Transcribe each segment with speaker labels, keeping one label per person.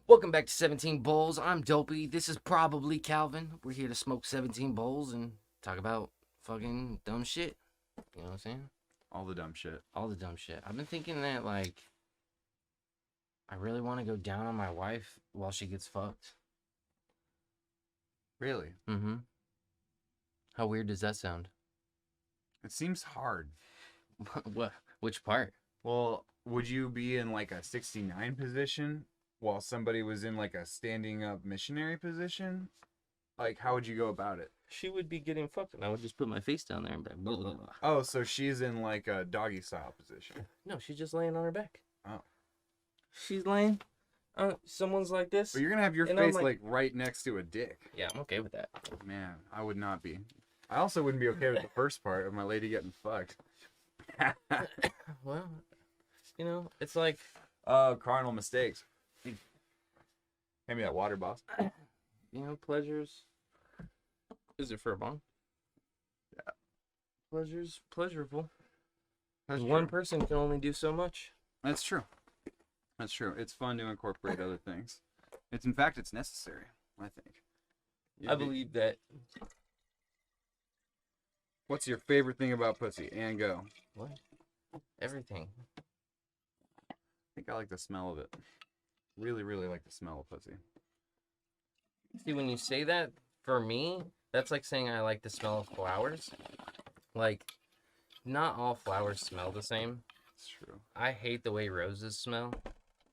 Speaker 1: Welcome back to 17 Bowls. I'm Dopey. This is probably Calvin. We're here to smoke 17 bowls and talk about fucking dumb shit. You know what I'm saying?
Speaker 2: All the dumb shit.
Speaker 1: All the dumb shit. I've been thinking that, like, I really want to go down on my wife while she gets fucked.
Speaker 2: Really?
Speaker 1: Mm-hmm. How weird does that sound?
Speaker 2: It seems hard.
Speaker 1: What? Which part?
Speaker 2: Well, would you be in like a 69 position while somebody was in like a standing up missionary position? Like, how would you go about it?
Speaker 1: She would be getting fucked, and I would just put my face down there and be like, blah, blah, blah.
Speaker 2: Oh, so she's in like a doggy style position.
Speaker 1: No, she's just laying on her back.
Speaker 2: Oh.
Speaker 1: She's laying. Someone's like this.
Speaker 2: But you're gonna have your
Speaker 1: And I'm
Speaker 2: face
Speaker 1: like-
Speaker 2: like right next to a dick.
Speaker 1: Yeah, I'm okay with that.
Speaker 2: Man, I would not be. I also wouldn't be okay with the first part of my lady getting fucked.
Speaker 1: Well, you know, it's like,
Speaker 2: Carnal mistakes. Hand me that water, boss.
Speaker 1: you know, pleasures. Is it for a bong?
Speaker 2: Yeah.
Speaker 1: Pleasures, pleasurable.
Speaker 2: That's
Speaker 1: One
Speaker 2: true.
Speaker 1: person can only do so much.
Speaker 2: That's true. That's true. It's fun to incorporate other things. In fact, it's necessary, I think.
Speaker 1: I believe that.
Speaker 2: What's your favorite thing about pussy? And go.
Speaker 1: What? Everything.
Speaker 2: I think I like the smell of it. Really, really like the smell of pussy.
Speaker 1: See, when you say that, for me, that's like saying I like the smell of flowers. Like, not all flowers smell the same.
Speaker 2: It's true.
Speaker 1: I hate the way roses smell,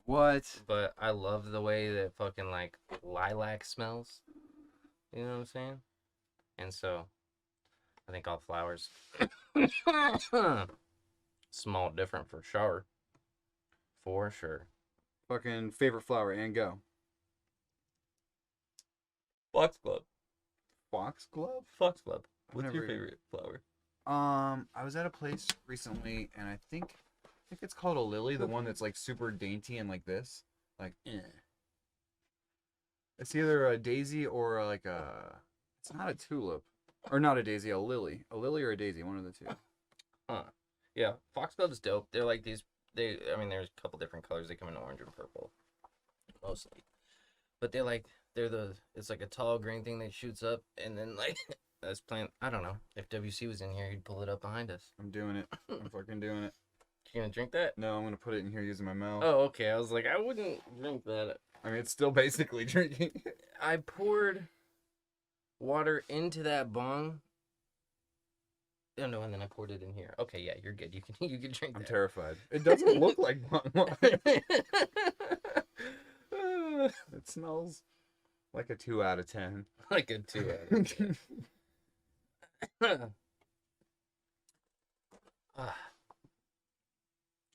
Speaker 2: What?
Speaker 1: but I love the way that fucking, like, lilac smells. You know what I'm saying? And so, I think all flowers smell different for sure. For sure.
Speaker 2: Fucking favorite flower and go.
Speaker 1: Foxglove.
Speaker 2: Foxglove?
Speaker 1: Foxglove. What's
Speaker 2: Never
Speaker 1: your
Speaker 2: even-
Speaker 1: favorite flower?
Speaker 2: I was at a place recently and I think it's called a lily, the one that's like super dainty and like this. Like it's either a daisy or like it's not a tulip. Or not a daisy, a lily. A lily or a daisy, one of the two.
Speaker 1: Huh. Yeah, foxglove's dope. They're like these. I mean, there's a couple different colors. They come in orange and purple, mostly. But it's like a tall green thing that shoots up, and then like that's plant. I don't know. If WC was in here, he'd pull it up behind us.
Speaker 2: I'm doing it. I'm fucking doing it.
Speaker 1: You gonna drink that?
Speaker 2: No, I'm gonna put it in here using my mouth.
Speaker 1: Oh, okay. I was like, I wouldn't drink that.
Speaker 2: I mean, it's still basically drinking.
Speaker 1: I poured water into that bong. Oh no, and then I poured it in here. Okay, yeah, you're good. You can drink
Speaker 2: I'm
Speaker 1: that.
Speaker 2: terrified. It doesn't look like bong. It smells like a 2 out of 10.
Speaker 1: Like a 2 out of 10.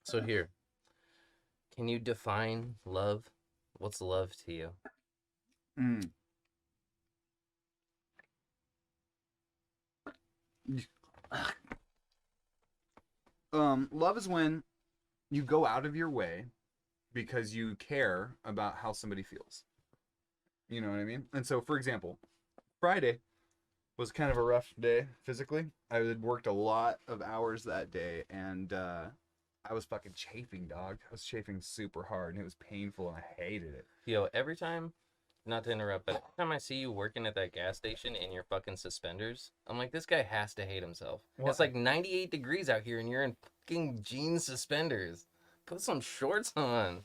Speaker 1: So here, can you define love? What's love to you?
Speaker 2: Mm. Love is when you go out of your way because you care about how somebody feels. You know what I mean? And so, for example, Friday was kind of a rough day physically. I had worked a lot of hours that day, and I was fucking chafing, dog. I was chafing super hard, and it was painful, and I hated it.
Speaker 1: Yo, every time, not to interrupt, but every time I see you working at that gas station in your fucking suspenders, I'm like, this guy has to hate himself.
Speaker 2: What?
Speaker 1: It's like 98 degrees out here, and you're in fucking jeans suspenders. Put some shorts on.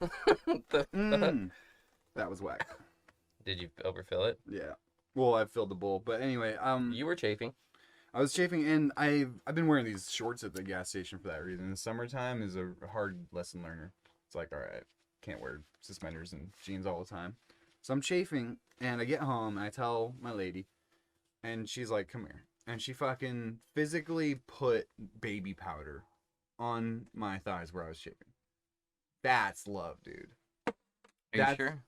Speaker 1: The fuck?
Speaker 2: That was whack.
Speaker 1: Did you overfill it?
Speaker 2: Yeah. Well, I filled the bowl, but anyway,
Speaker 1: You were chafing.
Speaker 2: I was chafing, and I've been wearing these shorts at the gas station for that reason. The summertime is a hard lesson learner. It's like, all right, can't wear suspenders and jeans all the time. So I'm chafing, and I get home, and I tell my lady, and she's like, come here. And she fucking physically put baby powder on my thighs where I was chafing. That's love, dude.
Speaker 1: Are you
Speaker 2: That's-
Speaker 1: sure?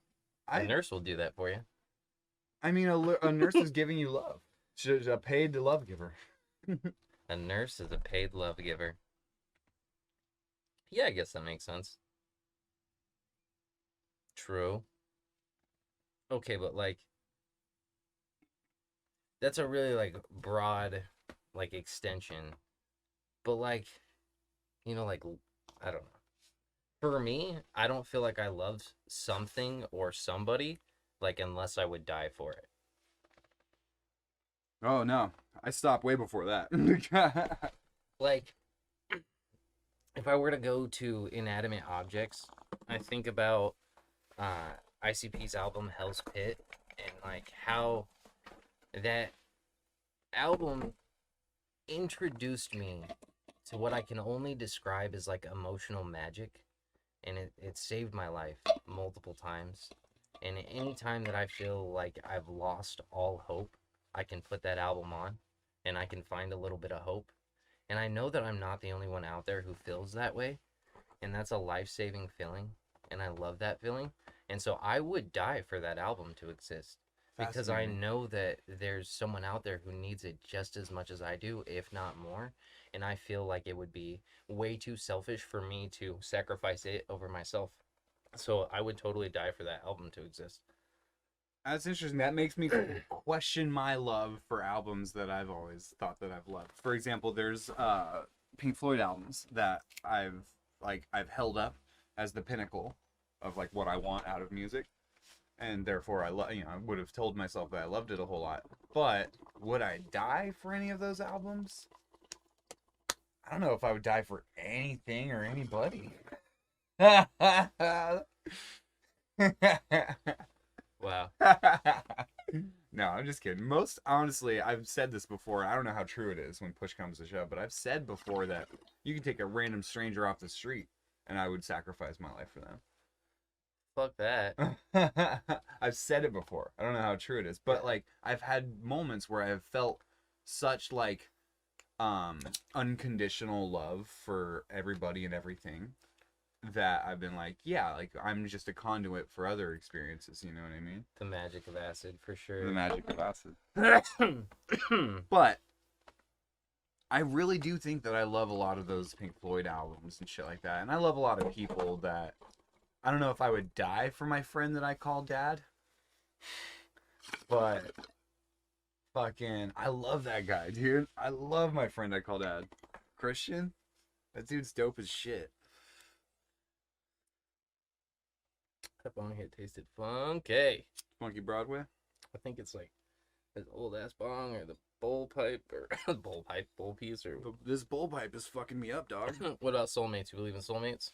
Speaker 2: I-
Speaker 1: A nurse will do that for you.
Speaker 2: I mean, a nurse is giving you love. She's a paid love giver.
Speaker 1: A nurse is a paid love giver. Yeah, I guess that makes sense. True. Okay, but like that's a really like broad like extension. But like you know like I don't know. for me, I don't feel like I love something or somebody like unless I would die for it.
Speaker 2: Oh no, I stopped way before that.
Speaker 1: Like if I were to go to inanimate objects, I think about ICP's album Hell's Pit and like how that album introduced me to what I can only describe as like emotional magic, and it saved my life multiple times. And any time that I feel like I've lost all hope, I can put that album on and I can find a little bit of hope. And I know that I'm not the only one out there who feels that way, and that's a life-saving feeling, and I love that feeling. And so I would die for that album to exist because I
Speaker 2: Fascinating.
Speaker 1: know that there's someone out there who needs it just as much as I do, if not more. And I feel like it would be way too selfish for me to sacrifice it over myself. So I would totally die for that album to exist.
Speaker 2: That's interesting. That makes me question my love for albums that I've always thought that I've loved. For example, there's Pink Floyd albums that I've held up as the pinnacle of like what I want out of music, and therefore I would have told myself that I loved it a whole lot. But would I die for any of those albums? I don't know if I would die for anything or anybody.
Speaker 1: Wow.
Speaker 2: No, I'm just kidding. Most honestly, I've said this before. I don't know how true it is when push comes to shove, but I've said before that you can take a random stranger off the street and I would sacrifice my life for
Speaker 1: Fuck that.
Speaker 2: them. I've said it before. I don't know how true it is, but like I've had moments where I've felt such like unconditional love for everybody and everything that I've been like, yeah, like I'm just a conduit for other experiences, you know what I mean?
Speaker 1: The magic of acid, for
Speaker 2: The
Speaker 1: sure.
Speaker 2: magic of acid. But I really do think that I love a lot of those Pink Floyd albums and shit like that. And I love a lot of people that I don't know if I would die for my friend that I call dad. But fucking I love that guy, dude. I love my friend I call dad. Christian? That dude's dope as shit.
Speaker 1: That bong here tasted funky.
Speaker 2: Funky Broadway?
Speaker 1: I think it's like this old ass bong or the bowl pipe or bowl piece or
Speaker 2: This bull pipe is fucking me up, dog.
Speaker 1: what about soulmates? You believe in soulmates?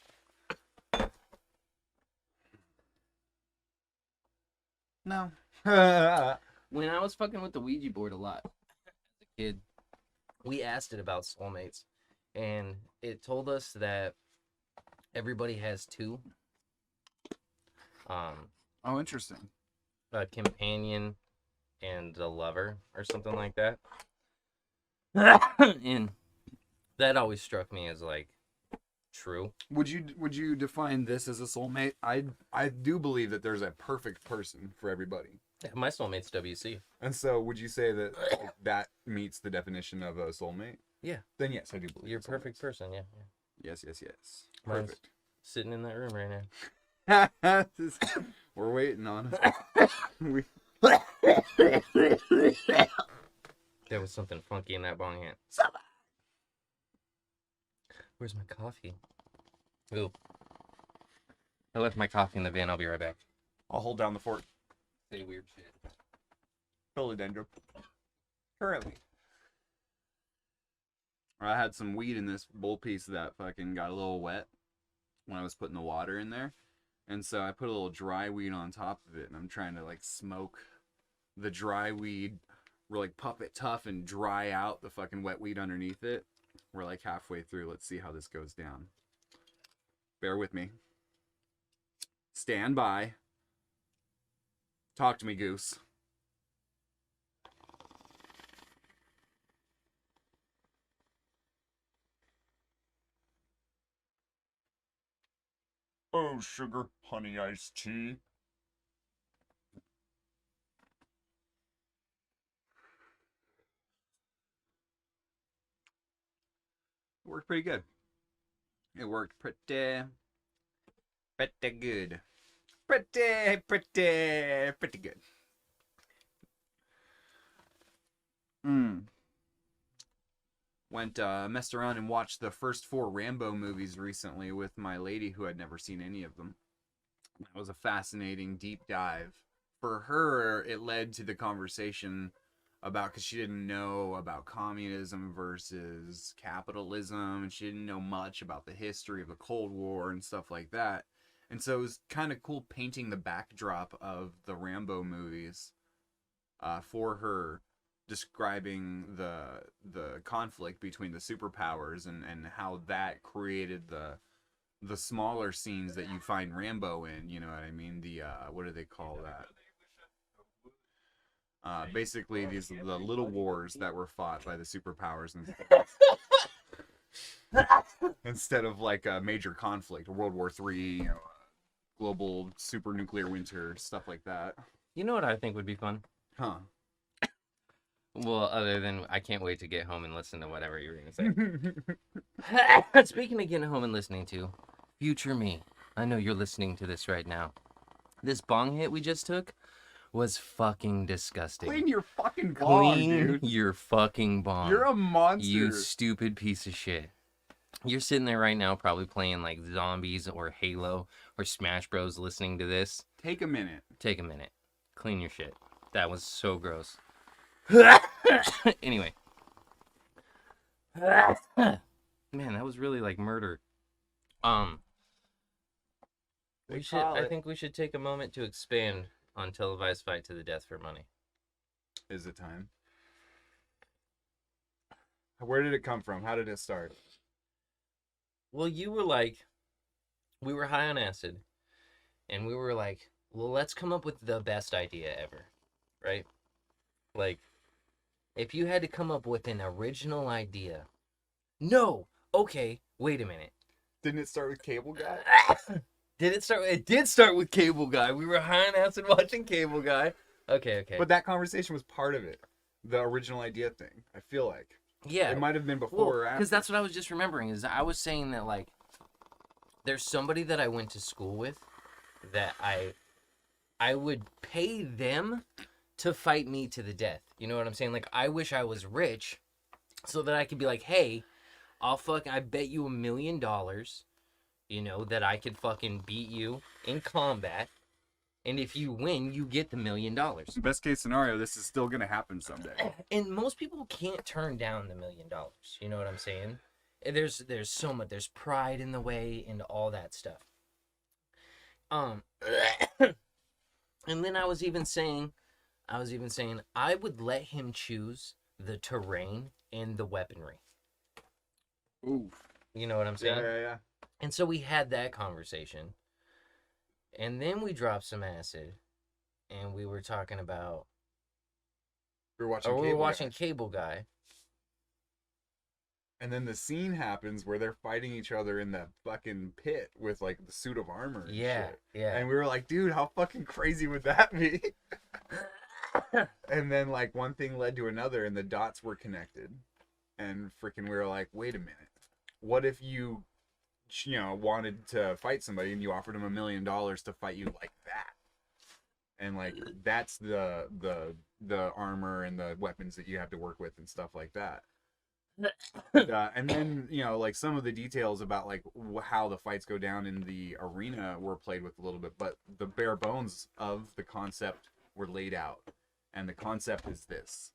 Speaker 2: No.
Speaker 1: When I was fucking with the Ouija board a lot as a kid, we asked it about soulmates, and it told us that everybody has two.
Speaker 2: Oh, interesting.
Speaker 1: A companion and a lover or something like that. And that always struck me as like true.
Speaker 2: Would you define this as a soulmate? I do believe that there's a perfect person for everybody.
Speaker 1: Yeah, my soulmate's WC.
Speaker 2: And so would you say that like, that meets the definition of a soulmate?
Speaker 1: Yeah.
Speaker 2: Then yes, I do believe
Speaker 1: You're a
Speaker 2: in
Speaker 1: perfect
Speaker 2: soulmates.
Speaker 1: person, yeah.
Speaker 2: Yes.
Speaker 1: Mine's-
Speaker 2: Perfect.
Speaker 1: Sitting in that room right now.
Speaker 2: We're waiting on it.
Speaker 1: There was something funky in that bong hand. Where's my coffee? Ooh. I left my coffee in the van. I'll be right back.
Speaker 2: I'll hold down the fort.
Speaker 1: Say weird shit.
Speaker 2: Philodendron. Currently. I had some weed in this bowl piece that fucking got a little wet when I was putting the water in there. And so I put a little dry weed on top of it, and I'm trying to like smoke the dry weed, like puff it tough and dry out the fucking wet weed underneath it. We're like halfway through. Let's see how this goes down. Bear with me. Stand by. Talk to me, Goose. Oh, sugar, honey, iced tea. Worked pretty good. It worked pretty good. Pretty good. Went messed around and watched the first 4 Rambo movies recently with my lady who had never seen any of them. That was a fascinating deep dive. For her, it led to the conversation about, because she didn't know about communism versus capitalism, and she didn't know much about the history of the Cold War and stuff like that. And so it was kind of cool painting the backdrop of the Rambo movies for her, describing the conflict between the superpowers and how that created the smaller scenes that you find Rambo in. You know what I mean? The what do they call that? Basically, the little wars that were fought by the superpowers instead of like a major conflict, World War III, you know, global super nuclear winter, stuff like that.
Speaker 1: You know what I think would be fun?
Speaker 2: Huh?
Speaker 1: Well, other than I can't wait to get home and listen to whatever you were going to say. Speaking of getting home and listening to, future me, I know you're listening to this right now. This bong hit we just took was fucking disgusting.
Speaker 2: Clean your fucking bong, dude.
Speaker 1: Your fucking bong.
Speaker 2: You're a monster.
Speaker 1: You stupid piece of shit. You're sitting there right now probably playing like Zombies or Halo or Smash Bros listening to this.
Speaker 2: Take a minute.
Speaker 1: Take a minute. Clean your shit. That was so gross. Anyway. Man, that was really like murder. I think we should take a moment to expand on televised fight to the death for money.
Speaker 2: Is it time? Where did it come from? How did it start?
Speaker 1: Well, you were like, we were high on acid, and we were like, well, let's come up with the best idea ever, right? Like, if you had to come up with an original idea. No! Okay, wait a minute.
Speaker 2: Didn't it start with Cable Guy?
Speaker 1: Did it start? It did start with Cable Guy. We were high on acid watching Cable Guy. Okay.
Speaker 2: But that conversation was part of it. The original idea thing, I feel like.
Speaker 1: Yeah.
Speaker 2: It might have been before or after.
Speaker 1: Because that's what I was just remembering, is I was saying that, like, there's somebody that I went to school with that I would pay them to fight me to the death. You know what I'm saying? Like, I wish I was rich so that I could be like, hey, I bet you $1 million, you know, that I could fucking beat you in combat. And if you win, you get the $1 million.
Speaker 2: Best case scenario, this is still gonna happen someday.
Speaker 1: And most people can't turn down the $1 million. You know what I'm saying? There's so much. There's pride in the way and all that stuff. And then I was even saying I would let him choose the terrain and the weaponry.
Speaker 2: Oof.
Speaker 1: You know what I'm saying?
Speaker 2: Yeah.
Speaker 1: And so we had that conversation. And then we dropped some acid, and we were talking about.
Speaker 2: We were watching
Speaker 1: Cable Guy.
Speaker 2: And then the scene happens where they're fighting each other in that fucking pit with like the suit of armor. And shit.
Speaker 1: Yeah.
Speaker 2: And we were like, dude, how fucking crazy would that be? And then like one thing led to another, and the dots were connected. And freaking, we were like, wait a minute, what if you know, wanted to fight somebody and you offered them $1 million to fight you like that? And like that's the armor and the weapons that you have to work with and stuff like that. And then, you know, like some of the details about like how the fights go down in the arena were played with a little bit, but the bare bones of the concept were laid out. And the concept is this: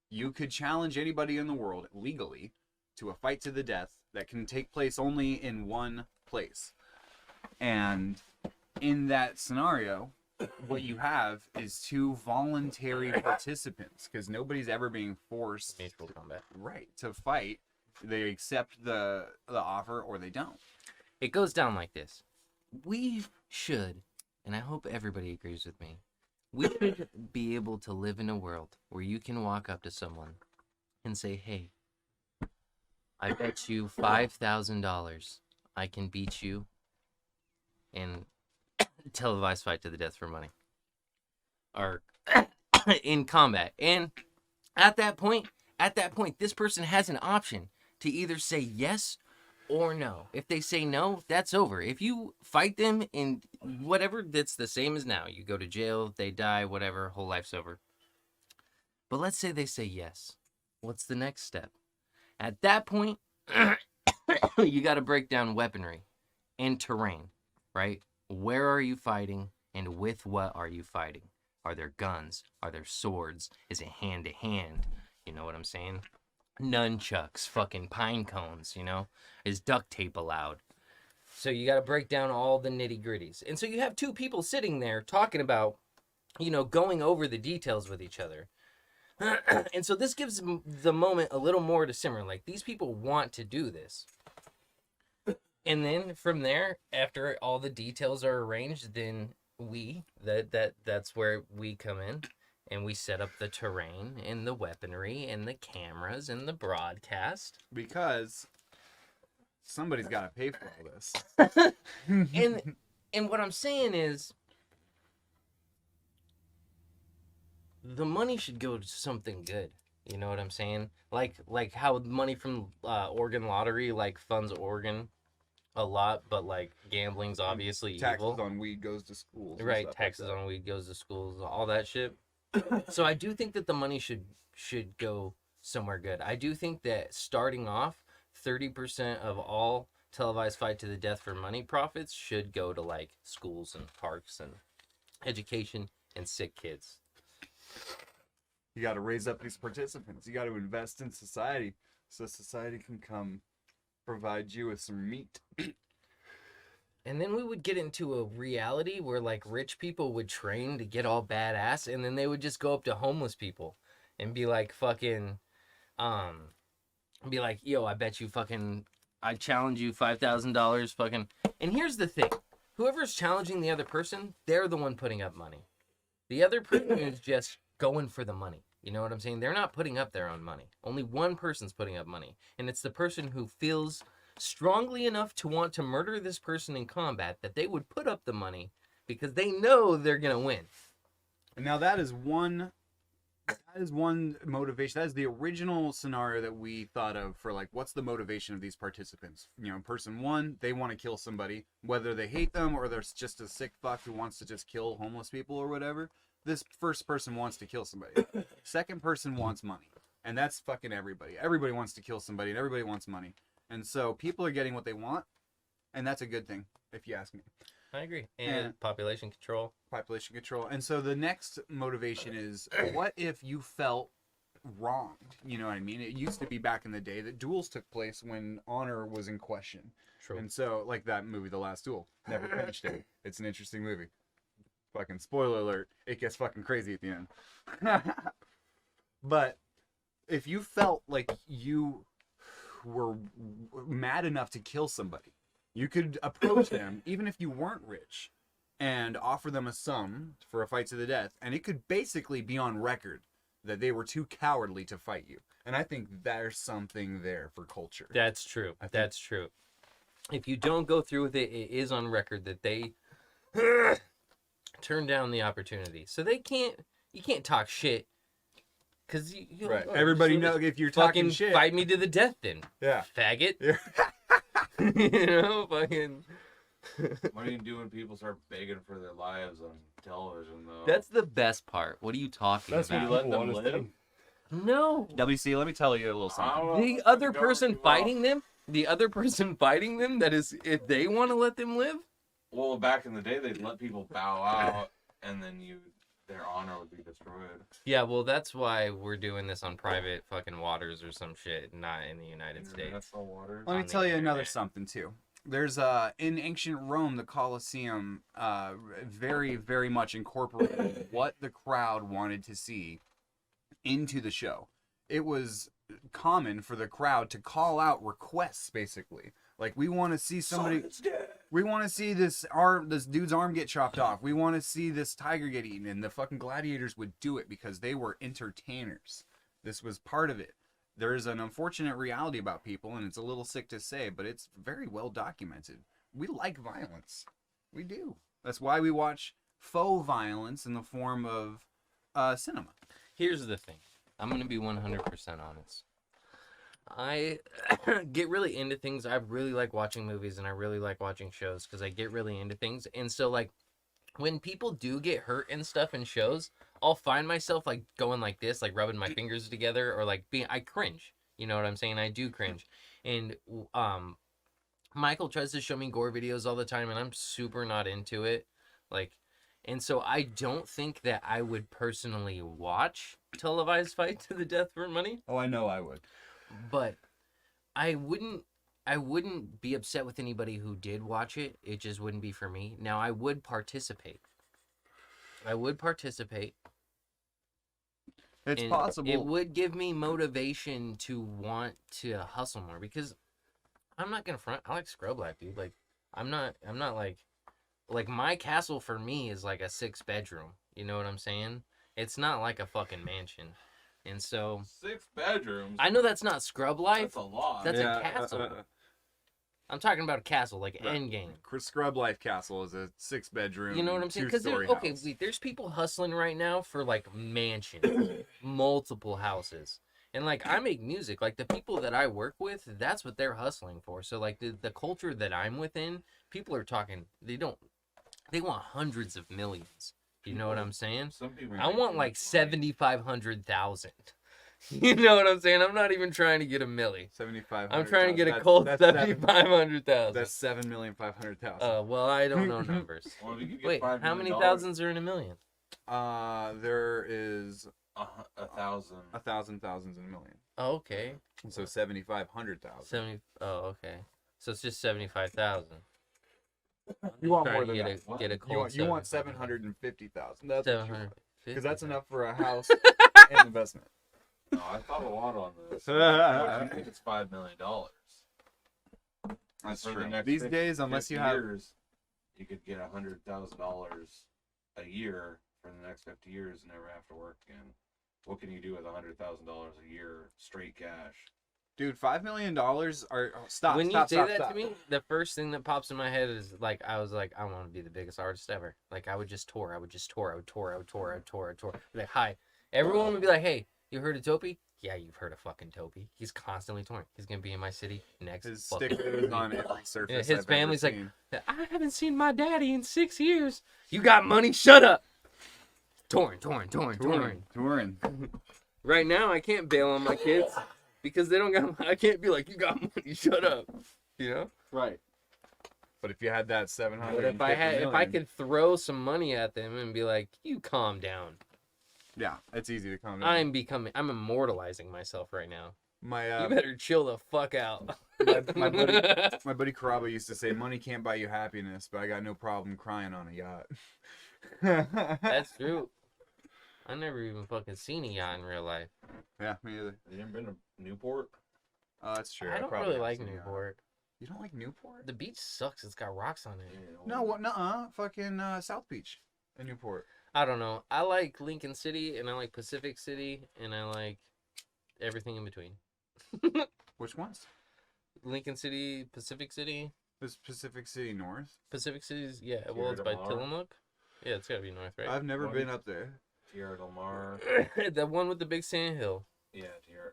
Speaker 2: you could challenge anybody in the world legally to a fight to the death that can take place only in one place. And in that scenario, what you have is 2 voluntary participants, because nobody's ever being forced
Speaker 1: Mutual combat.
Speaker 2: right to fight. They accept the offer or they don't.
Speaker 1: It goes down like this. We should, and I hope everybody agrees with me, we should be able to live in a world where you can walk up to someone and say, hey, I bet you $5,000 I can beat you in televised fight to the death for money. Or in combat. And at that point, this person has an option to either say yes or no. If they say no, that's over. If you fight them in whatever, that's the same as now. You go to jail, they die, whatever, whole life's over. But let's say they say yes. What's the next step? At that point, you got to break down weaponry and terrain, right? Where are you fighting and with what are you fighting? Are there guns? Are there swords? Is it hand to hand? You know what I'm saying? Nunchucks, fucking pine cones, you know? Is duct tape allowed? So you got to break down all the nitty gritties. And so you have two people sitting there talking about, you know, going over the details with each other. And so this gives the moment a little more to simmer. Like, these people want to do this. And then from there, after all the details are arranged, then that's where we come in. And we set up the terrain and the weaponry and the cameras and the broadcast.
Speaker 2: Because somebody's got to pay for all this.
Speaker 1: And what I'm saying is, the money should go to something good. You know what I'm saying? Like how money from Oregon Lottery like funds Oregon a lot, but like gambling's obviously
Speaker 2: Taxes
Speaker 1: evil.
Speaker 2: on weed goes to schools. and
Speaker 1: Right,
Speaker 2: stuff like
Speaker 1: taxes
Speaker 2: that.
Speaker 1: on weed goes to schools, all that shit. So I do think that the money should go somewhere good. I do think that starting off, 30% of all televised fight to the death for money profits should go to like schools and parks and education and sick kids.
Speaker 2: You got to raise up these participants. You got to invest in society so society can come provide you with some meat.
Speaker 1: And then we would get into a reality where like rich people would train to get all badass, and then they would just go up to homeless people and be like fucking be like, yo, I bet you fucking, I challenge you $5,000 fucking. And here's the thing, whoever's challenging the other person, they're the one putting up money. The other person is just going for the money. You know what I'm saying? They're not putting up their own money. Only one person's putting up money, and it's the person who feels strongly enough to want to murder this person in combat that they would put up the money because they know they're gonna win.
Speaker 2: And now that is one motivation. That is the original scenario that we thought of for like, what's the motivation of these participants? You know, person one, they want to kill somebody, whether they hate them or there's just a sick fuck who wants to just kill homeless people or whatever. This first person wants to kill somebody. Second person wants money. And that's fucking everybody. Everybody wants to kill somebody and everybody wants money. And so people are getting what they want, and that's a good thing, if you ask me.
Speaker 1: I agree. And population control.
Speaker 2: Population control. And so the next motivation is, what if you felt wronged? You know what I mean? It used to be back in the day that duels took place when honor was in question.
Speaker 1: True.
Speaker 2: And so, like that movie, The Last Duel. Never finished it. It's an interesting movie. Fucking spoiler alert. It gets fucking crazy at the end. But if you felt like you were mad enough to kill somebody, you could approach them, even if you weren't rich, and offer them a sum for a fight to the death, and it could basically be on record that they were too cowardly to fight you. And I think there's something there for culture.
Speaker 1: That's true. That's true. If you don't go through with it, it is on record that they turn down the opportunity. So you can't talk shit. Cause you
Speaker 2: right. Everybody knows if you're talking shit.
Speaker 1: Fight me to the death, then.
Speaker 2: Yeah.
Speaker 1: Faggot.
Speaker 2: Yeah.
Speaker 1: You know, fucking.
Speaker 3: What do you do when people start begging for their lives on television, though?
Speaker 1: That's the best part. What are you talking
Speaker 3: That's
Speaker 1: about?
Speaker 3: when you let them live.
Speaker 1: No.
Speaker 4: WC, let me tell you a little something.
Speaker 1: The other person fighting them. That is, if they want to let them live.
Speaker 3: Well, back in the day, they'd let people bow out, and then their honor would be destroyed.
Speaker 1: Yeah, well, that's why we're doing this on private fucking waters or some shit, not in the United States.
Speaker 3: International waters.
Speaker 2: Let me
Speaker 1: On the
Speaker 2: tell you another
Speaker 1: internet.
Speaker 2: something too. There's in ancient Rome, the Colosseum very, very much incorporated what the crowd wanted to see into the show. It was common for the crowd to call out requests, basically. Like, we want to see somebody. We want to see this dude's arm get chopped off. We want to see this tiger get eaten. And the fucking gladiators would do it because they were entertainers. This was part of it. There is an unfortunate reality about people, and it's a little sick to say, but it's very well documented. We like violence. We do. That's why we watch faux violence in the form of cinema.
Speaker 1: Here's the thing. I'm going to be 100% honest. I get really into things. I really like watching movies and I really like watching shows because I get really into things. And so, like, when people do get hurt and stuff in shows, I'll find myself, like, going like this, like, rubbing my fingers together or, like, I cringe. You know what I'm saying? I do cringe. And Michael tries to show me gore videos all the time, and I'm super not into it. Like, and so I don't think that I would personally watch televised fight to the death for money,
Speaker 2: Oh, I know I would.
Speaker 1: but I wouldn't be upset with anybody who did watch it. It just wouldn't be for me. Now I would participate.
Speaker 2: It's
Speaker 1: And
Speaker 2: possible.
Speaker 1: it would give me motivation to want to hustle more, because I'm not gonna front. I like Scrub Life, dude. Like, I'm not like my castle for me is like a 6-bedroom. You know what I'm saying? It's not like a fucking mansion. And so
Speaker 3: 6 bedrooms.
Speaker 1: I know that's not Scrub Life.
Speaker 3: That's a lot.
Speaker 1: That's a castle. I'm talking about a castle, like
Speaker 2: Right.
Speaker 1: Endgame.
Speaker 2: Scrub Life Castle is a 6-bedroom.
Speaker 1: You know what I'm saying? Because okay, wait, there's people hustling right now for like mansions, multiple houses, and like I make music. Like the people that I work with, that's what they're hustling for. So like the culture that I'm within, people are talking. They want hundreds of millions. You know what I'm saying?
Speaker 3: Some people
Speaker 1: I
Speaker 3: make
Speaker 1: want
Speaker 3: too
Speaker 1: like
Speaker 3: much money.
Speaker 1: 7,500,000. You know what I'm saying? I'm not even trying to get a milli.
Speaker 2: 75.
Speaker 1: I'm trying to get a cold 7500,000.
Speaker 2: That's 7,500,000.
Speaker 1: Well, I don't know numbers.
Speaker 3: Well, if you could get
Speaker 1: Wait,
Speaker 3: $5
Speaker 1: how many
Speaker 3: million,
Speaker 1: thousands are in a million?
Speaker 2: There is
Speaker 3: 1,000.
Speaker 2: 1,000 thousands in a million.
Speaker 1: Oh, okay.
Speaker 2: So 7,500,000.
Speaker 1: 70. Oh, okay. So it's just 75,000.
Speaker 2: You want
Speaker 1: Trying
Speaker 2: more
Speaker 1: to
Speaker 2: than
Speaker 1: get
Speaker 2: that.
Speaker 1: a get a
Speaker 2: You
Speaker 1: cold.
Speaker 2: want, 750,000. That's
Speaker 1: 700.
Speaker 2: because that's enough for a house and investment.
Speaker 3: No, I thought a lot on this. What do you think it's $5 million?
Speaker 2: That's
Speaker 3: For the
Speaker 2: true.
Speaker 3: next
Speaker 2: These
Speaker 3: 50
Speaker 2: days, unless you
Speaker 3: 50
Speaker 2: have
Speaker 3: years, you could get $100,000 a year for the next 50 years and never have to work again. What can you do with $100,000 a year straight cash?
Speaker 2: Dude, $5 million are stop.
Speaker 1: When
Speaker 2: stop,
Speaker 1: you say
Speaker 2: stop,
Speaker 1: that
Speaker 2: stop.
Speaker 1: to me, the first thing that pops in my head is like I was like, I want to be the biggest artist ever. Like I would just tour. I would tour. Be like, hi. Everyone would be like, hey, you heard of Topi? Yeah, you've heard of fucking Topi. He's constantly touring. He's gonna be in my city next.
Speaker 2: His
Speaker 1: fucking
Speaker 2: stickers on
Speaker 1: week.
Speaker 2: every surface.
Speaker 1: Yeah, his
Speaker 2: I've ever
Speaker 1: family's like,
Speaker 2: seen.
Speaker 1: I haven't seen my daddy in 6 years. You got money? Shut up. Touring.
Speaker 2: touring.
Speaker 1: Right now, I can't bail on my kids because they don't got. I can't be like, you got money. Shut up. You know.
Speaker 2: Right. But if you had that 700,
Speaker 1: But if I could throw some money at them and be like, you calm down.
Speaker 2: yeah, it's easy to calm down.
Speaker 1: I'm immortalizing myself right now.
Speaker 2: My
Speaker 1: You better chill the fuck out.
Speaker 2: my buddy Caraba used to say, "Money can't buy you happiness, but I got no problem crying on a yacht."
Speaker 1: That's true. I never even fucking seen a yacht in real life.
Speaker 2: Yeah, me either.
Speaker 3: You ever been to Newport?
Speaker 2: Oh, that's true.
Speaker 1: I don't
Speaker 2: probably
Speaker 1: really
Speaker 2: have
Speaker 1: like
Speaker 2: seen a yacht.
Speaker 1: Newport.
Speaker 2: You don't like Newport?
Speaker 1: The beach sucks. It's got rocks on it.
Speaker 2: No, what? Nuh-uh. Fucking South Beach in Newport.
Speaker 1: I don't know. I like Lincoln City and I like Pacific City and I like everything in between.
Speaker 2: Which ones?
Speaker 1: Lincoln City, Pacific City.
Speaker 2: Is Pacific City North?
Speaker 1: Pacific City's, yeah. Well, it's by
Speaker 3: Del Mar.
Speaker 1: Tillamook. Yeah, it's gotta be north, right?
Speaker 2: I've never
Speaker 3: What?
Speaker 2: been up there.
Speaker 3: Tierra Del Mar.
Speaker 1: The one with the big sand hill.
Speaker 3: Yeah,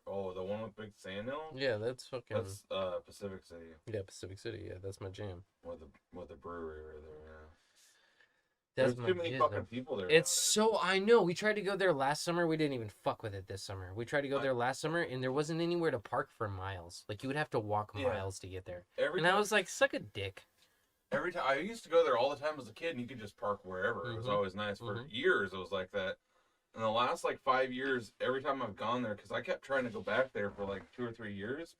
Speaker 3: Oh, the one with Big Sand Hill?
Speaker 1: Yeah, that's fucking.
Speaker 3: That's Pacific City
Speaker 1: Yeah, Pacific City. Yeah, that's my jam.
Speaker 3: with the brewery right there. Yeah.
Speaker 1: That's
Speaker 3: There's
Speaker 1: my
Speaker 3: too many
Speaker 1: jizz,
Speaker 3: fucking
Speaker 1: though.
Speaker 3: people there.
Speaker 1: It's
Speaker 3: nowadays.
Speaker 1: so I know. We tried to go there last summer. We didn't even fuck with it this summer. We tried to go there last summer, and there wasn't anywhere to park for miles. Like you would have to walk
Speaker 3: Yeah.
Speaker 1: miles to get there.
Speaker 3: Every
Speaker 1: And
Speaker 3: time,
Speaker 1: I was like, suck a dick.
Speaker 3: every time I used to go there all the time as a kid, and you could just park wherever. It was
Speaker 1: Mhm.
Speaker 3: always nice. For
Speaker 1: Mhm.
Speaker 3: years, it was like that. In the last like 5 years, every time I've gone there, because I kept trying to go back there for like 2 or 3 years,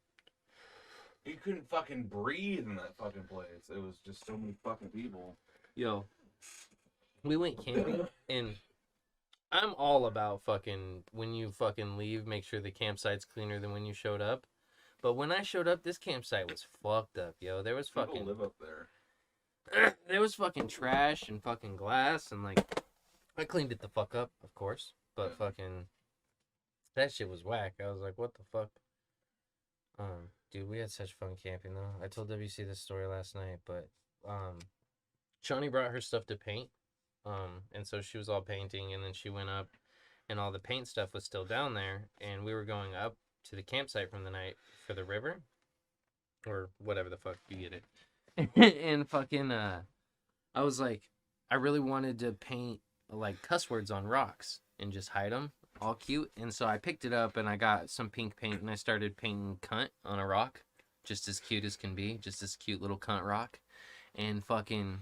Speaker 3: you couldn't fucking breathe in that fucking place. It was just so many fucking people.
Speaker 1: Yo, we went camping, and I'm all about fucking when you fucking leave, make sure the campsite's cleaner than when you showed up. But when I showed up, this campsite was fucked up, yo. There was
Speaker 3: People
Speaker 1: fucking
Speaker 3: live up there.
Speaker 1: there was fucking trash and fucking glass, and like I cleaned it the fuck up, of course, but
Speaker 3: Yeah.
Speaker 1: fucking that shit was whack. I was like, what the fuck? Dude, we had such fun camping though. I told WC this story last night, but Shawnee brought her stuff to paint. And so she was all painting, and then she went up, and all the paint stuff was still down there, and we were going up to the campsite from the night for the river, or whatever the fuck, you get it. And fucking, I was like, I really wanted to paint like cuss words on rocks and just hide them all cute. And so I picked it up and I got some pink paint and I started painting cunt on a rock. Just as cute as can be. Just this cute little cunt rock. And fucking,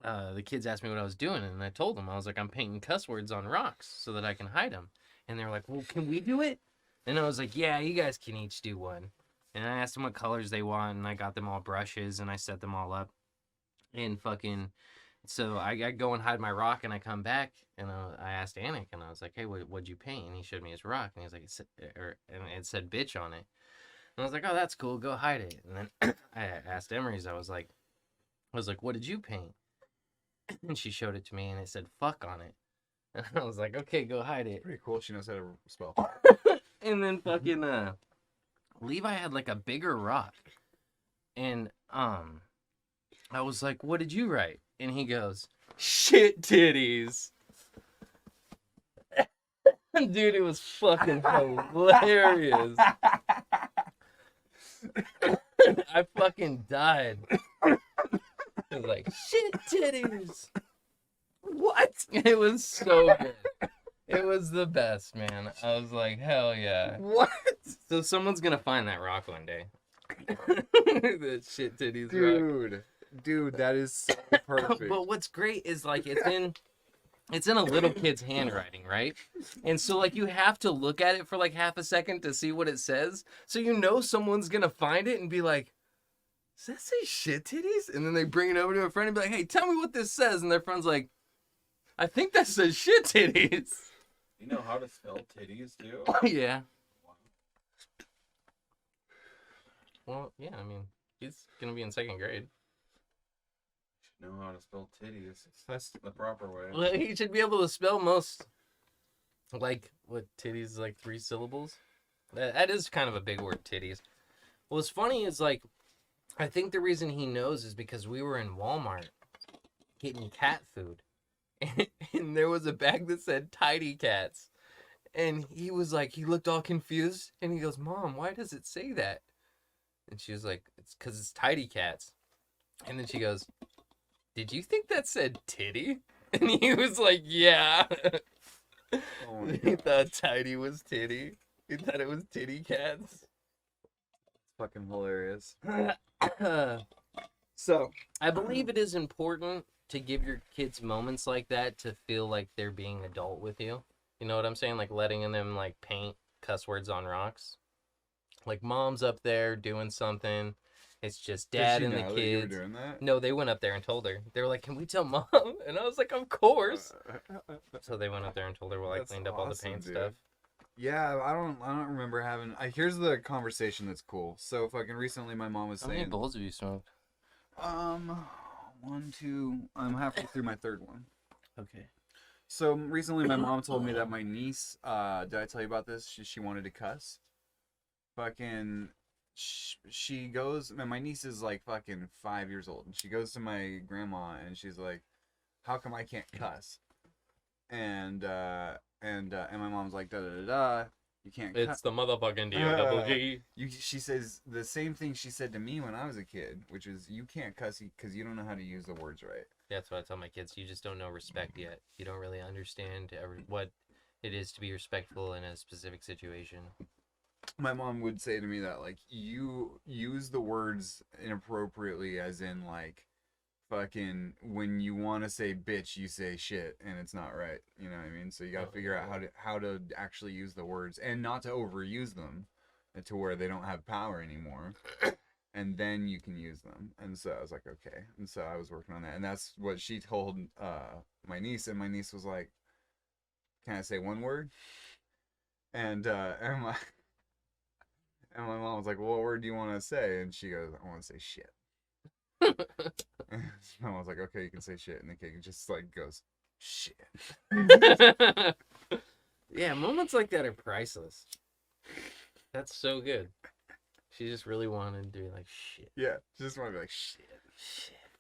Speaker 1: the kids asked me what I was doing. And I told them, I was like, I'm painting cuss words on rocks so that I can hide them. And they were like, well, can we do it? And I was like, yeah, you guys can each do one. And I asked them what colors they want. And I got them all brushes and I set them all up. And fucking... So I go and hide my rock, and I come back, and I asked Anik, and I was like, "Hey, what'd you paint?" And he showed me his rock, and he was like, and it said "bitch" on it. And I was like, "Oh, that's cool. Go hide it." And then I asked Emery's. I was like, "What did you paint?" And she showed it to me, and it said "fuck" on it. And I was like, "Okay, go hide it."
Speaker 2: Pretty cool. She knows how to spell.
Speaker 1: And then fucking Levi had like a bigger rock, and I was like, "What did you write?" And he goes, "Shit titties." Dude, it was fucking hilarious. I fucking died. It was like, "Shit titties." What? It was so good. It was the best, man. I was like, hell yeah.
Speaker 2: What?
Speaker 1: So someone's gonna find that rock one day. That shit titties rock.
Speaker 2: Dude, that is so perfect.
Speaker 1: But what's great is like it's in a little kid's handwriting, right? And so like you have to look at it for like half a second to see what it says. So you know someone's gonna find it and be like, "Does that say shit titties?" And then they bring it over to a friend and be like, "Hey, tell me what this says." And their friend's like, "I think that says shit titties."
Speaker 3: You know how to spell titties too?
Speaker 1: Yeah. Well, yeah, I mean, he's gonna be in second grade.
Speaker 3: Know how to spell titties.
Speaker 2: That's
Speaker 3: the proper way.
Speaker 1: Well, he should be able to spell most, like, what, titties is like 3 syllables? That is kind of a big word, titties. What's funny is, like, I think the reason he knows is because we were in Walmart getting cat food. And there was a bag that said Tidy Cats. And he was like, he looked all confused. And he goes, "Mom, why does it say that?" And she was like, "It's because it's Tidy Cats." And then she goes, "Did you think that said titty?" And he was like, "Yeah."
Speaker 2: Oh my
Speaker 1: He thought tidy was titty. He thought it was titty cats.
Speaker 2: fucking hilarious.
Speaker 1: So, I believe it is important to give your kids moments like that to feel like they're being adult with you. You know what I'm saying? Like letting them like paint cuss words on rocks. Like mom's up there doing something. It's just dad and the
Speaker 2: Did she know that you were
Speaker 1: kids.
Speaker 2: doing that?
Speaker 1: No, they went up there and told her. They were like, "Can we tell Mom?" And I was like, "Of course." So they went up there and told her while I
Speaker 2: That's
Speaker 1: cleaned up all the
Speaker 2: awesome,
Speaker 1: paint
Speaker 2: dude.
Speaker 1: stuff.
Speaker 2: Yeah, I don't remember having. Here's the conversation that's cool. So fucking recently, my mom was
Speaker 1: How many
Speaker 2: saying,
Speaker 1: bowls have you smoked?
Speaker 2: 1, 2. I'm halfway through my third one.
Speaker 1: Okay.
Speaker 2: So recently, my mom told me that my niece. Did I tell you about this? She wanted to cuss. Fucking. She goes. Man, my niece is like fucking 5 years old, and she goes to my grandma and she's like, "How come I can't cuss?" And my mom's like, "Da da da da. You can't cuss."
Speaker 1: It's the motherfucking D-O-double-G.
Speaker 2: She says the same thing she said to me when I was a kid, which is you can't cuss because you don't know how to use the words right.
Speaker 1: That's what I tell my kids. You just don't know respect yet. You don't really understand what it is to be respectful in a specific situation.
Speaker 2: My mom would say to me that like you use the words inappropriately, as in like fucking when you want to say bitch you say shit and it's not right, you know what I mean? So you got to figure out how to actually use the words and not to overuse them to where they don't have power anymore, and then you can use them. And so I was like, okay. And so I was working on that, and that's what she told my niece, and my niece was like, "Can I say one word?" And and my mom was like, "Well, what word do you want to say?" And she goes, "I want to say shit." And my mom was like, "Okay, you can say shit." And the kid just like goes, "Shit."
Speaker 1: Yeah, moments like that are priceless. That's so good. She just really wanted to be like, "Shit."
Speaker 2: Yeah, just want to be like, "Shit."
Speaker 1: Shit.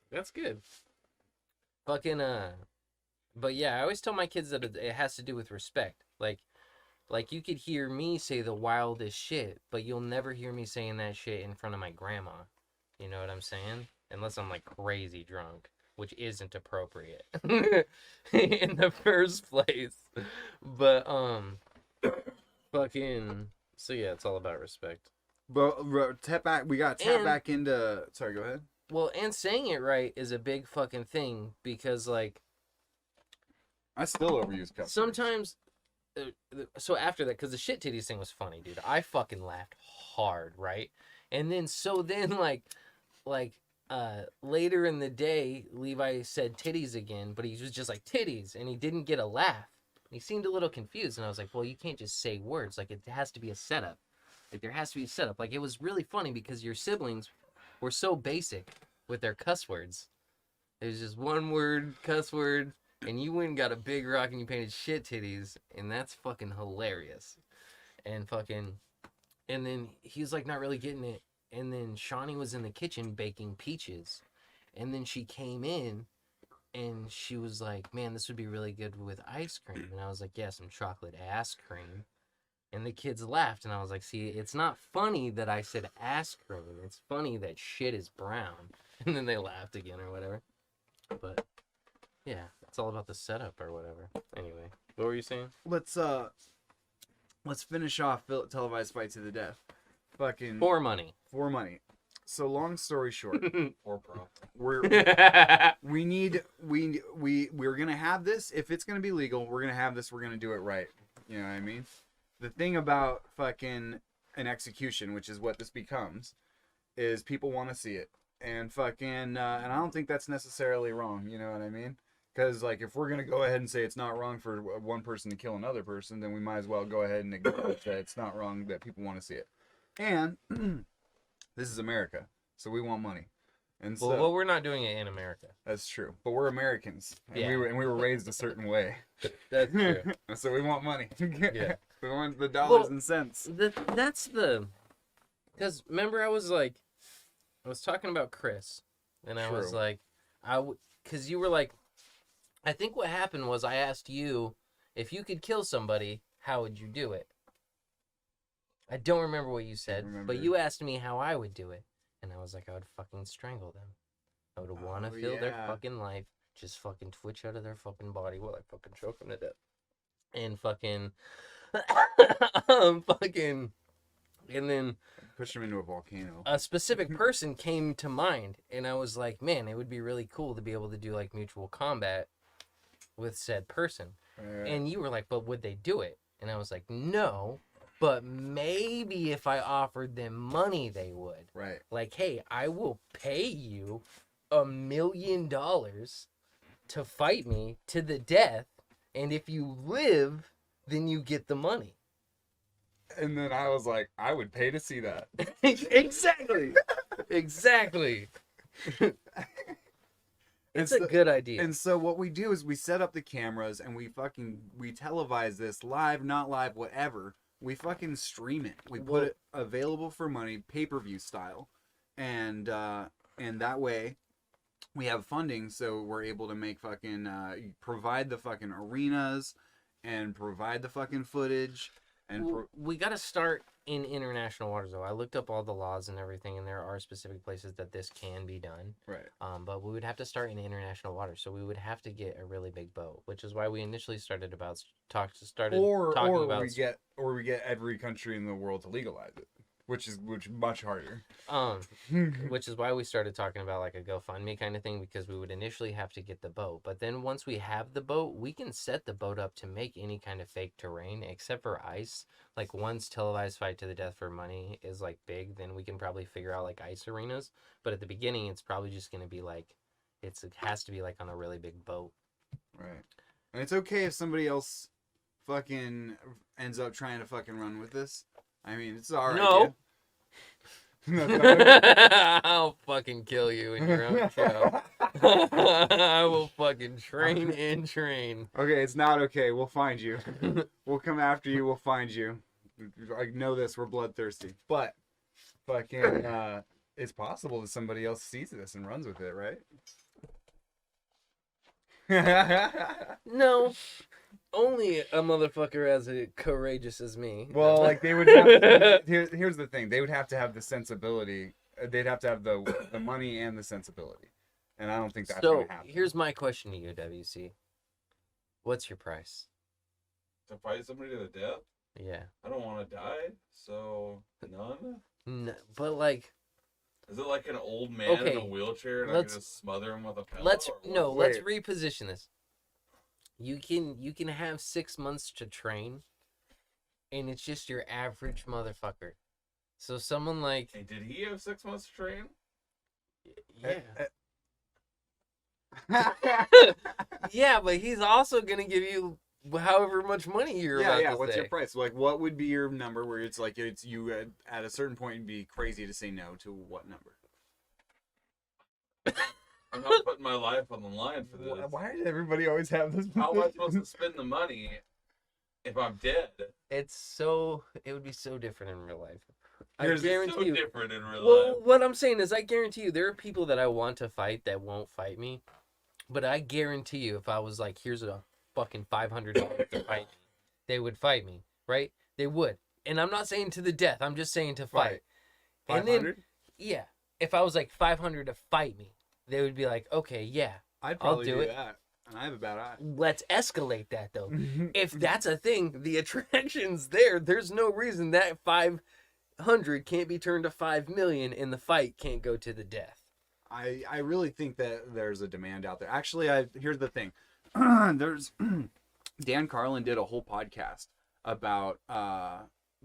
Speaker 1: That's good. Fucking, but yeah, I always tell my kids that it has to do with respect. Like you could hear me say the wildest shit, but you'll never hear me saying that shit in front of my grandma. You know what I'm saying? Unless I'm like crazy drunk. which isn't appropriate in the first place. But fucking. So yeah, it's all about respect.
Speaker 2: But tap back. We got to tap
Speaker 1: And-
Speaker 2: back into. Sorry, go ahead.
Speaker 1: Well, and saying it right is a big fucking thing because like
Speaker 2: I still overuse cuss words.
Speaker 1: sometimes. So after that, because the shit titties thing was funny, dude. I fucking laughed hard, right? And then later in the day, Levi said titties again, but he was just like titties, and he didn't get a laugh. He seemed a little confused, and I was like, well, you can't just say words. Like, it has to be a setup. Like, there has to be a setup. Like, it was really funny because your siblings were so basic with their cuss words. It was just one word, cuss word, and you went and got a big rock and you painted shit titties, and that's fucking hilarious. And then he's like not really getting it. And then Shawnee was in the kitchen baking peaches. And then she came in and she was like, man, this would be really good with ice cream. And I was like, yeah, some chocolate ass cream. And the kids laughed. And I was like, see, it's not funny that I said ass cream. It's funny that shit is brown. And then they laughed again or whatever. But yeah, it's all about the setup or whatever. Anyway, what were you saying?
Speaker 2: Let's finish off televised fight to the death. Fucking
Speaker 1: For money.
Speaker 2: for money. So long story short,
Speaker 3: Or profit.
Speaker 2: we're gonna have this. If it's gonna be legal, we're gonna have this. We're gonna do it right. You know what I mean? The thing about fucking an execution, which is what this becomes, is people want to see it, and and I don't think that's necessarily wrong. You know what I mean? Because like if we're gonna go ahead and say it's not wrong for one person to kill another person, then we might as well go ahead and acknowledge that it's not wrong that people want to see it. And this is America, so we want money. And so
Speaker 1: well, we're not doing it in America.
Speaker 2: that's true. But we're Americans, and
Speaker 1: Yeah.
Speaker 2: we were raised a certain way.
Speaker 1: That's true.
Speaker 2: So we want money.
Speaker 1: Yeah.
Speaker 2: We want the dollars
Speaker 1: Well,
Speaker 2: and cents.
Speaker 1: Because remember I was talking about Chris, and I was
Speaker 2: True.
Speaker 1: like, because you were like, I think what happened was I asked you if you could kill somebody, how would you do it? I don't remember what you said,
Speaker 2: remember.
Speaker 1: but you asked me how I would do it, and I was like, I would fucking strangle them. I would want to
Speaker 2: Oh,
Speaker 1: feel their
Speaker 2: yeah.
Speaker 1: fucking life just fucking twitch out of their fucking body while I fucking choke them to death. And fucking, and then
Speaker 2: Push him into a volcano.
Speaker 1: a specific person came to mind, and I was like, man, it would be really cool to be able to do like mutual combat with said person. And you were like, but would they do it? And I was like, no, but maybe if I offered them money, they would.
Speaker 2: Right.
Speaker 1: Like, hey, I will pay you $1 million to fight me to the death, and if you live, then you get the money.
Speaker 2: And then I was like, I would pay to see that.
Speaker 1: Exactly. Exactly. It's a good idea.
Speaker 2: And so what we do is we set up the cameras and we televise this live, not live, whatever. We fucking stream it. We put it available for money, pay-per-view style. And that way we have funding, so we're able to make fucking provide the fucking arenas and provide the fucking footage and
Speaker 1: Well, we got to start in international waters, though. I looked up all the laws and everything, and there are specific places that this can be done.
Speaker 2: right.
Speaker 1: But we would have to start in international waters, so we would have to get a really big boat, which is why we initially started talking
Speaker 2: Or
Speaker 1: about
Speaker 2: we get every country in the world to legalize it, which is much harder.
Speaker 1: which is why we started talking about like a GoFundMe kind of thing, because we would initially have to get the boat, but then once we have the boat, we can set the boat up to make any kind of fake terrain except for ice. Like once televised fight to the death for money is like big, then we can probably figure out like ice arenas, but at the beginning it's probably just going to be like it has to be like on a really big boat.
Speaker 2: Right. And it's okay if somebody else fucking ends up trying to fucking run with this. I mean, it's our
Speaker 1: No.
Speaker 2: idea. That's not okay.
Speaker 1: I'll fucking kill you in your own show. I will fucking train.
Speaker 2: Okay, it's not okay. We'll find you. We'll come after you. We'll find you. I know this. We're bloodthirsty. But fucking, it's possible that somebody else sees this and runs with it, right?
Speaker 1: No, only a motherfucker as courageous as me.
Speaker 2: Well, like they would have. Here's the thing: they would have to have the sensibility. They'd have to have the money and the sensibility. and I don't think that's
Speaker 1: So
Speaker 2: gonna happen.
Speaker 1: here's my question to you, WC. What's your price?
Speaker 3: To fight somebody to the death?
Speaker 1: Yeah.
Speaker 3: I don't want to die, so none.
Speaker 1: But like,
Speaker 3: Is it like an old man in
Speaker 1: Okay,
Speaker 3: a wheelchair and I
Speaker 1: let's-
Speaker 3: can just smother him with a pillow?
Speaker 1: let's
Speaker 3: or what?
Speaker 1: no, let's
Speaker 2: Wait.
Speaker 1: reposition this. You can have 6 months to train, and it's just your average motherfucker. So someone like
Speaker 3: Hey, did he have 6 months to train?
Speaker 1: yeah. Yeah, but he's also gonna give you however much money you're about to
Speaker 2: What's
Speaker 1: say.
Speaker 2: your price? Like, what would be your number where it's like it's you at a certain point it'd be crazy to say no to what number?
Speaker 3: I'm not putting my life on the line for this.
Speaker 2: Why does everybody always have this?
Speaker 3: How am I supposed to spend the money if I'm dead?
Speaker 1: It would be so different in real life. I
Speaker 2: Here's-
Speaker 1: guarantee
Speaker 3: So
Speaker 1: you.
Speaker 3: different in real
Speaker 1: Well,
Speaker 3: life.
Speaker 1: what I'm saying is, I guarantee you, there are people that I want to fight that won't fight me. But I guarantee you, if I was like, here's a fucking $500 to fight me, they would fight me, right? They would. And I'm not saying to the death. I'm just saying to fight. And then,
Speaker 2: 500?
Speaker 1: yeah, if I was like 500 to fight me, they would be like, okay, yeah,
Speaker 2: I'd probably
Speaker 1: do
Speaker 2: do
Speaker 1: it.
Speaker 2: that. And I have a bad eye.
Speaker 1: let's escalate that though. If that's a thing, the attraction's there. There's no reason that 500 can't be turned to 5 million and the fight can't go to the death.
Speaker 2: I really think that there's a demand out there. Actually, here's the thing. There's Dan Carlin did a whole podcast about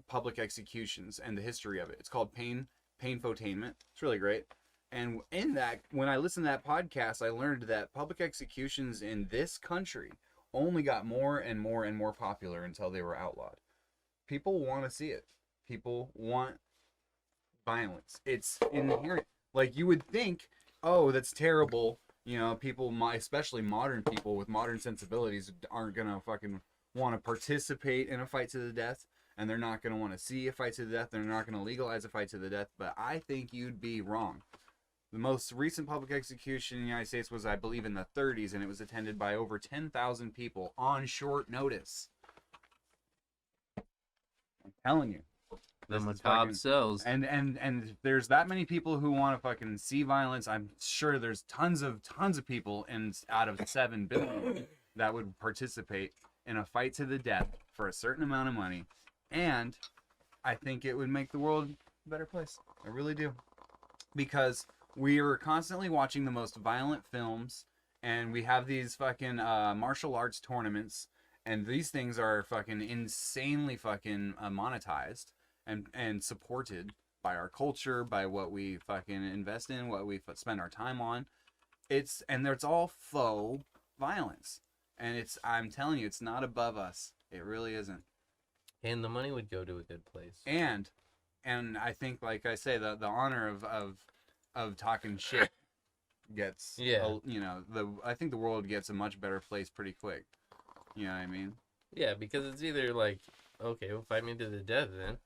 Speaker 2: public executions and the history of it. It's called Painfotainment. It's really great. And in that, when I listened to that podcast, I learned that public executions in this country only got more and more and more popular until they were outlawed. People want to see it. People want violence. It's inherent. Like, you would think, oh, that's terrible. You know, people, especially modern people with modern sensibilities, aren't going to fucking want to participate in a fight to the death. And they're not going to want to see a fight to the death. They're not going to legalize a fight to the death. But I think you'd be wrong. The most recent public execution in the United States was, I believe, in the 30s. And it was attended by over 10,000 people on short notice. I'm telling you.
Speaker 4: The
Speaker 2: This is
Speaker 4: macabre
Speaker 2: fucking-
Speaker 4: sells.
Speaker 2: And there's that many people who want to fucking see violence. I'm sure there's tons of people, and out of 7 billion that would participate in a fight to the death for a certain amount of money. And I think it would make the world a better place. I really do. Because we are constantly watching the most violent films, and we have these fucking martial arts tournaments, and these things are fucking insanely fucking monetized. And supported by our culture, by what we fucking invest in, what we spend our time on. It's all faux violence. And I'm telling you, it's not above us. It really isn't.
Speaker 1: And the money would go to a good place.
Speaker 2: And I think, like I say, the honor of talking shit gets,
Speaker 1: Yeah.
Speaker 2: I think the world gets a much better place pretty quick. You know what I mean?
Speaker 1: Yeah, because it's either like, okay, well, fight me to the death then.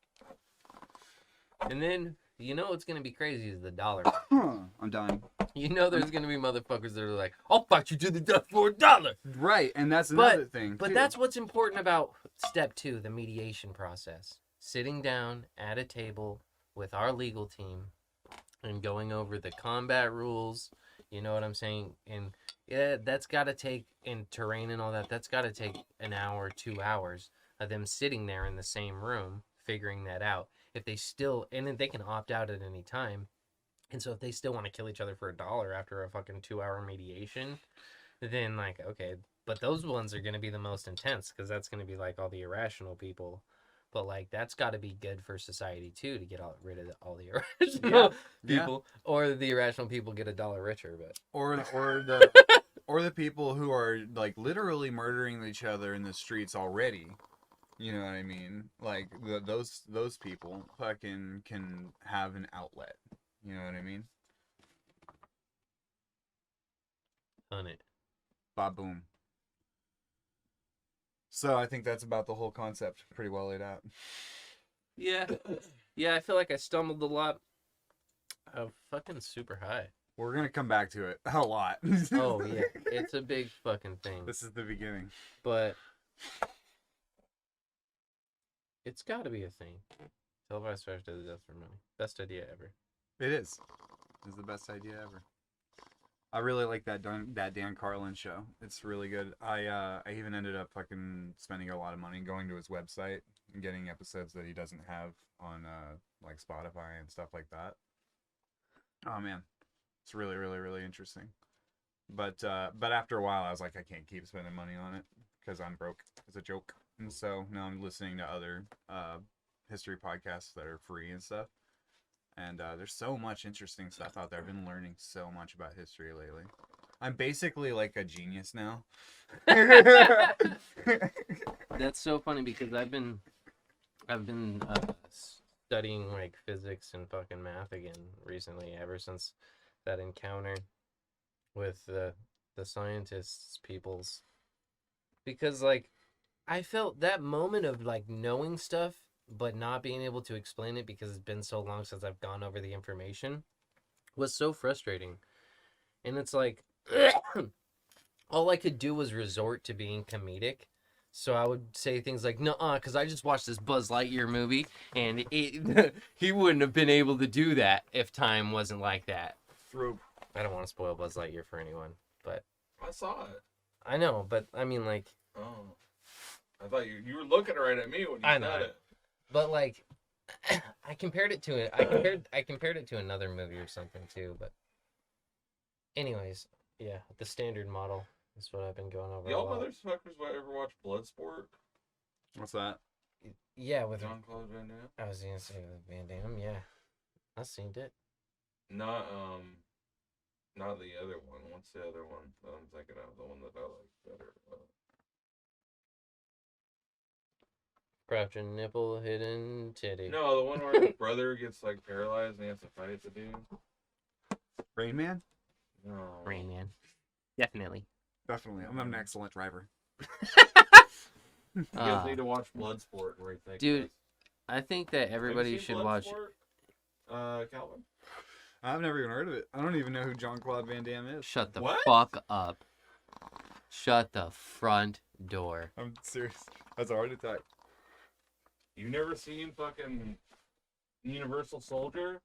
Speaker 1: And then, you know what's going to be crazy is the dollar.
Speaker 2: I'm done.
Speaker 1: You know there's going to be motherfuckers that are like, I'll fight you to the death for $1.
Speaker 2: Right, and that's
Speaker 1: But-
Speaker 2: another thing.
Speaker 1: But
Speaker 2: too.
Speaker 1: that's what's important about step 2, the mediation process. Sitting down at a table with our legal team and going over the combat rules. You know what I'm saying? And yeah, that's got to take, in terrain and all that, that's got to take an hour, 2 hours of them sitting there in the same room figuring that out. If they still, and then they can opt out at any time. And so if they still want to kill each other for $1 after a fucking 2-hour mediation, then like, okay, but those ones are going to be the most intense because that's going to be like all the irrational people. But like, that's got to be good for society too, to get rid of all the irrational
Speaker 2: Yeah.
Speaker 1: people, or the irrational people get $1 richer. But
Speaker 2: or the people who are like literally murdering each other in the streets already. You know what I mean? Like those people fucking can have an outlet. You know what I mean?
Speaker 1: on it.
Speaker 2: Ba boom. So I think that's about the whole concept. Pretty well laid out.
Speaker 1: Yeah, yeah. I feel like I stumbled a lot. Fucking super high.
Speaker 2: We're gonna come back to it a lot.
Speaker 1: Oh yeah, it's a big fucking thing.
Speaker 2: This is the beginning.
Speaker 1: But it's got to be a thing. Televised fight to the death for money. Best idea ever.
Speaker 2: It is. It's the best idea ever. I really like that Dan Carlin show. It's really good. I even ended up fucking spending a lot of money going to his website and getting episodes that he doesn't have on like Spotify and stuff like that. Oh man, it's really really really interesting. But after a while, I was like, I can't keep spending money on it because I'm broke. It's a joke. And so now I'm listening to other history podcasts that are free and stuff. And there's so much interesting stuff out there. I've been learning so much about history lately. I'm basically like a genius now.
Speaker 1: That's so funny because I've been studying like physics and fucking math again recently, ever since that encounter with the scientists peoples, because like I felt that moment of like knowing stuff but not being able to explain it because it's been so long since I've gone over the information was so frustrating. And it's like all I could do was resort to being comedic. So I would say things like, "No, because I just watched this Buzz Lightyear movie, and he wouldn't have been able to do that if time wasn't like that." I don't want to spoil Buzz Lightyear for anyone, but
Speaker 3: I saw it.
Speaker 1: I know. But I mean, like,
Speaker 3: Oh, I thought you were looking right at me when you
Speaker 1: I
Speaker 3: said
Speaker 1: know.
Speaker 3: it.
Speaker 1: But like, I compared it to it. I compared it to another movie or something too. But, anyways, yeah, the standard model is what I've been going over.
Speaker 3: Y'all
Speaker 1: a lot.
Speaker 3: motherfuckers ever watch Bloodsport?
Speaker 2: What's that?
Speaker 1: Yeah, with
Speaker 3: Jean-Claude Van Damme?
Speaker 1: I was gonna say with Van Damme. Yeah, I seen it.
Speaker 3: Not the other one. What's the other one that I'm thinking of? The one that I like better.
Speaker 1: Crouching nipple, hidden titty.
Speaker 3: No, the one where his brother gets like paralyzed and he has to fight the dude.
Speaker 2: Rain Man?
Speaker 3: No.
Speaker 1: Rain Man. Definitely.
Speaker 2: Definitely. I'm an excellent driver.
Speaker 3: You guys need to watch Bloodsport and rethink
Speaker 1: Dude,
Speaker 3: this.
Speaker 1: I think that everybody
Speaker 3: Have you seen
Speaker 1: should watch.
Speaker 3: Bloodsport, Calvin?
Speaker 2: I've never even heard of it. I don't even know who Jean-Claude Van Damme is.
Speaker 1: Shut the
Speaker 3: What?
Speaker 1: fuck up. Shut the front door.
Speaker 2: I'm serious. That's a heart attack.
Speaker 3: You never seen fucking Universal Soldier?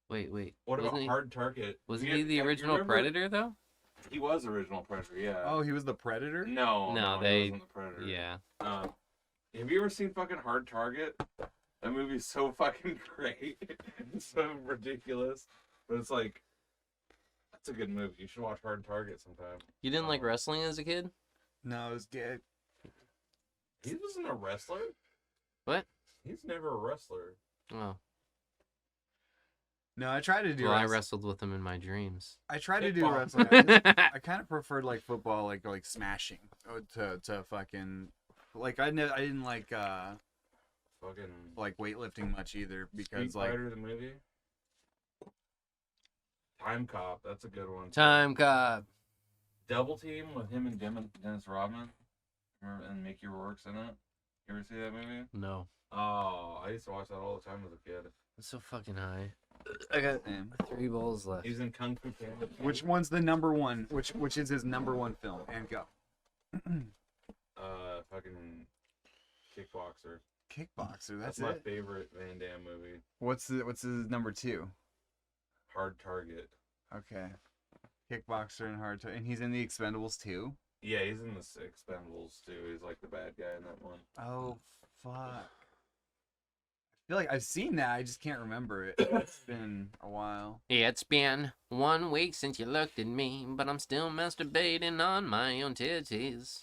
Speaker 1: Wait.
Speaker 3: What about
Speaker 1: Wasn't he-
Speaker 3: Hard Target?
Speaker 1: Wasn't
Speaker 3: You-
Speaker 1: he the
Speaker 3: you
Speaker 1: original
Speaker 3: remember-
Speaker 1: Predator though?
Speaker 3: He was original Predator, yeah.
Speaker 2: Oh, he was the Predator?
Speaker 3: No,
Speaker 1: No,
Speaker 3: he
Speaker 1: they-
Speaker 3: wasn't the Predator.
Speaker 1: Yeah.
Speaker 3: Have you ever seen fucking Hard Target? That movie's so fucking great. It's so ridiculous. But it's like, that's a good movie. You should watch Hard Target sometime.
Speaker 1: You didn't like wrestling as a kid?
Speaker 2: No, it was gay.
Speaker 3: He wasn't a wrestler.
Speaker 1: What?
Speaker 3: He's never a wrestler.
Speaker 1: Oh.
Speaker 2: No, I tried to do
Speaker 1: Well, I
Speaker 2: wrestling.
Speaker 1: wrestled with him in my dreams.
Speaker 2: I tried to do
Speaker 3: Kickball.
Speaker 2: wrestling. I kind of preferred like football, like smashing to fucking like I didn't like
Speaker 3: Fucking
Speaker 2: weightlifting much either because
Speaker 3: Street
Speaker 2: like
Speaker 3: Fighter, the movie. Time Cop, that's a good one.
Speaker 1: Time Cop.
Speaker 3: Double Team with him and Dennis Rodman. And Mickey Rourke's in it. You ever see that movie?
Speaker 1: No.
Speaker 3: Oh, I used to watch that all the time as a kid.
Speaker 1: I'm so fucking high. I got 3 balls left.
Speaker 3: He's in Kung Fu Panda.
Speaker 2: which one's the number one? Which is his number one film? And go.
Speaker 3: Fucking Kickboxer.
Speaker 2: Kickboxer.
Speaker 3: That's
Speaker 2: That's
Speaker 3: my
Speaker 2: it.
Speaker 3: favorite Van Damme movie.
Speaker 2: What's his number two?
Speaker 3: Hard Target.
Speaker 2: Okay. Kickboxer and hard to, and he's in the Expendables too.
Speaker 3: Yeah, he's in the Expendables too. He's like the bad guy in that one.
Speaker 2: Oh fuck. I feel like I've seen that. I just can't remember it. It's been a while.
Speaker 1: It's been 1 week since you looked at me, but I'm still masturbating on my own titties.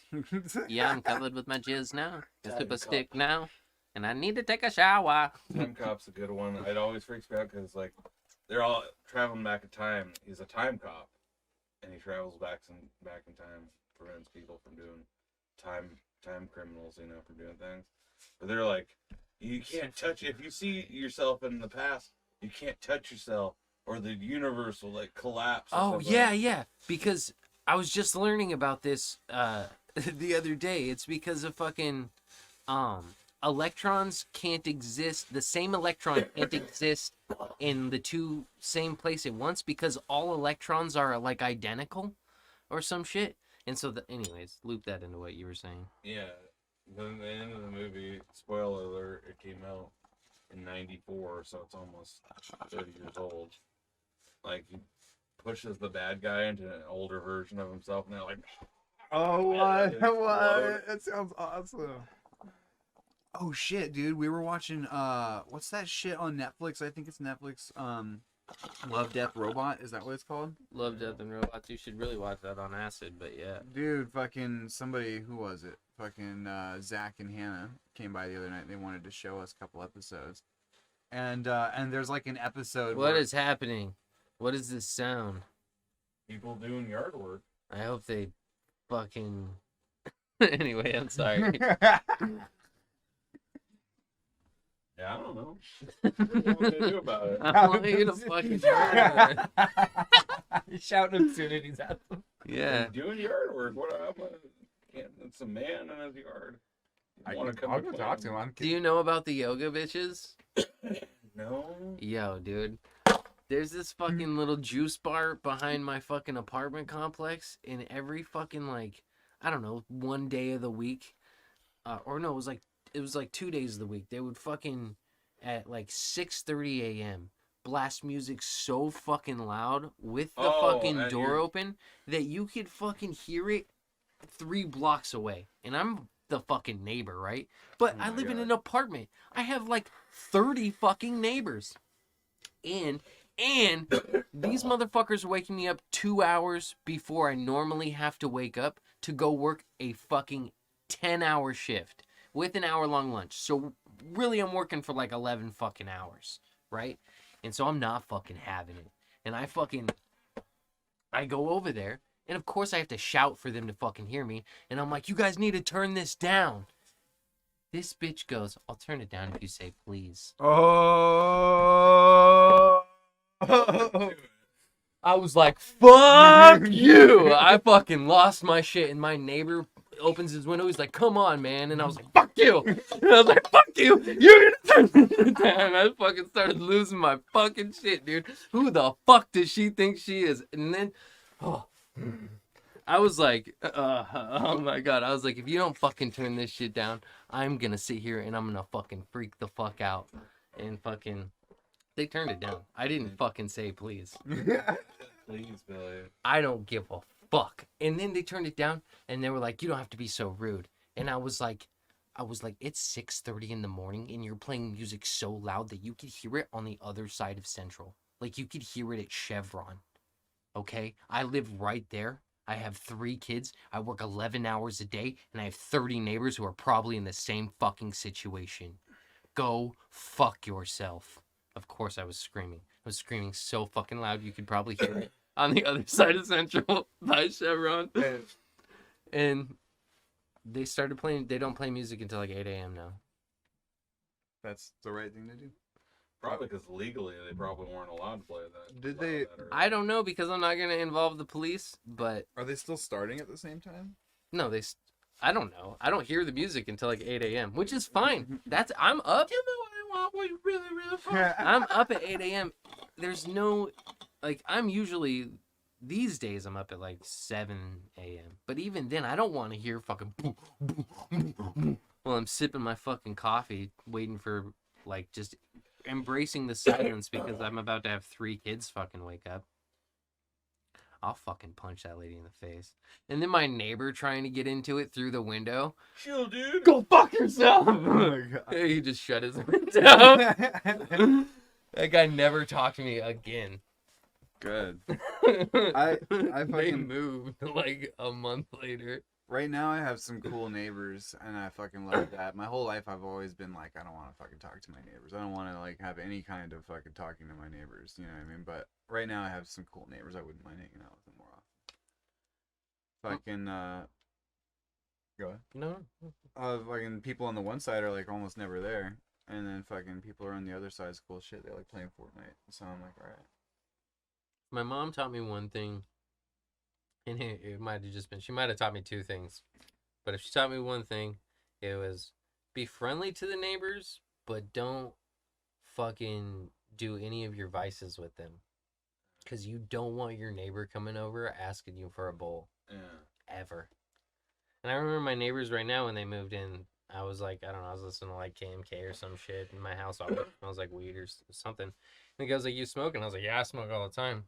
Speaker 1: Yeah, I'm covered with my jizz now. Just took a stick now, and I need to take a shower.
Speaker 3: Time Cop's a good one. It always freaks me out because like they're all traveling back in time. He's a time cop, and he travels back in time, prevents people from doing time criminals, from doing things. But they're like, you can't touch. If you see yourself in the past, you can't touch yourself, or the universe will like collapse. or
Speaker 1: Oh,
Speaker 3: something.
Speaker 1: yeah. Because I was just learning about this the other day. It's because of fucking electrons can't exist. The same electron can't exist in the two same place at once because all electrons are like identical or some shit. And so, anyways, loop that into what you were saying.
Speaker 3: Yeah. Then the end of the movie, spoiler alert, it came out in '94, so it's almost 30 years old. Like, he pushes the bad guy into an older version of himself, and they're like,
Speaker 2: Oh,
Speaker 3: what?
Speaker 2: what? That sounds awesome. Oh shit, dude. We were watching what's that shit on Netflix? I think it's Netflix. Love, Death, Robot. Is that what it's called?
Speaker 1: Love, Death, and Robots. You should really watch that on acid, but yeah.
Speaker 2: Dude, fucking somebody, who was it? Fucking Zach and Hannah came by the other night. They wanted to show us a couple episodes. And there's like an episode
Speaker 1: What
Speaker 2: where...
Speaker 1: is happening? What is this sound?
Speaker 3: People doing yard work.
Speaker 1: I hope they fucking... Anyway, I'm sorry.
Speaker 3: Yeah, I don't know. What would they do about it?
Speaker 1: I want you to fucking try it.
Speaker 5: You're shouting obscenities at them.
Speaker 1: Yeah.
Speaker 3: Doing yard work. What happened? It's a man in his yard.
Speaker 2: I'll go talk to him. I'm
Speaker 1: Do you know about the yoga bitches?
Speaker 3: No.
Speaker 1: Yo, dude. There's this fucking little juice bar behind my fucking apartment complex, and every fucking, like, I don't know, one day of the week, or no, it was like 2 days of the week, they would fucking, at like 6:30 a.m., blast music so fucking loud with the fucking door open that you could fucking hear it 3 blocks away. And I'm the fucking neighbor, right? But I live in an apartment. I have like 30 fucking neighbors. And these motherfuckers are waking me up 2 hours before I normally have to wake up to go work a fucking 10-hour shift with an hour-long lunch. So really I'm working for like 11 fucking hours, right? And so I'm not fucking having it. And I go over there, and of course I have to shout for them to fucking hear me. And I'm like, you guys need to turn this down. This bitch goes, I'll turn it down if you say please.
Speaker 2: Oh.
Speaker 1: I was like, fuck you. I fucking lost my shit. And my neighbor opens his window. He's like, come on, man. And I was like, fuck you. And I was like, fuck you. You're gonna turn it down. I fucking started losing my fucking shit, dude. Who the fuck does she think she is? And then, I was like, oh my God. I was like, if you don't fucking turn this shit down, I'm gonna sit here and I'm gonna fucking freak the fuck out. And fucking... They turned it down. I didn't fucking say please.
Speaker 3: Please, Billy.
Speaker 1: I don't give a fuck. And then they turned it down, and they were like, you don't have to be so rude. And I was like, it's 6:30 in the morning, and you're playing music so loud that you could hear it on the other side of Central. Like, you could hear it at Chevron. Okay? I live right there. I have 3 kids. I work 11 hours a day, and I have 30 neighbors who are probably in the same fucking situation. Go fuck yourself. Of course I was screaming. I was screaming so fucking loud you could probably hear it on the other side of Central by Chevron. And they started playing. They don't play music until like 8 a.m. now.
Speaker 2: That's the right thing to do.
Speaker 3: Probably because legally they probably weren't allowed to play that.
Speaker 2: Did they-
Speaker 1: I don't know because I'm not going to involve the police, but
Speaker 2: Are they still starting at the same time?
Speaker 1: no, I don't know. I don't hear the music until like 8 a.m., which is fine. I'm up.
Speaker 3: Give me what I want. What you really, really want.
Speaker 1: I'm up at 8 a.m. There's no, like, I'm usually, these days I'm up at like 7 a.m. But even then, I don't want to hear fucking boom, boom, boom, boom, while I'm sipping my fucking coffee, waiting for, like, just embracing the silence because I'm about to have 3 kids fucking wake up. I'll fucking punch that lady in the face. And then my neighbor trying to get into it through the window.
Speaker 3: Chill, dude.
Speaker 1: Go fuck yourself!
Speaker 2: Oh my God.
Speaker 1: He just shut his window. That guy never talked to me again.
Speaker 2: Good.
Speaker 1: I they
Speaker 2: fucking-
Speaker 1: moved like a month later.
Speaker 2: Right now, I have some cool neighbors, and I fucking love that. My whole life, I've always been like, I don't want to fucking talk to my neighbors. I don't want to like have any kind of fucking talking to my neighbors. You know what I mean? But right now, I have some cool neighbors. I wouldn't mind hanging out with them more often. Fucking go ahead.
Speaker 1: No.
Speaker 2: Fucking people on the one side are like almost never there, and then fucking people are on the other side is cool shit. They like playing Fortnite. So I'm like, all right.
Speaker 1: My mom taught me one thing, and it might have just been, she might have taught me 2 things. But if she taught me one thing, it was be friendly to the neighbors, but don't fucking do any of your vices with them. Because you don't want your neighbor coming over asking you for a bowl.
Speaker 3: Yeah.
Speaker 1: Ever. And I remember my neighbors right now when they moved in, I was like, I don't know, I was listening to like KMK or some shit, and my house always smells like weed or something. And the guy's like, you smoke? And I was like, yeah, I smoke all the time.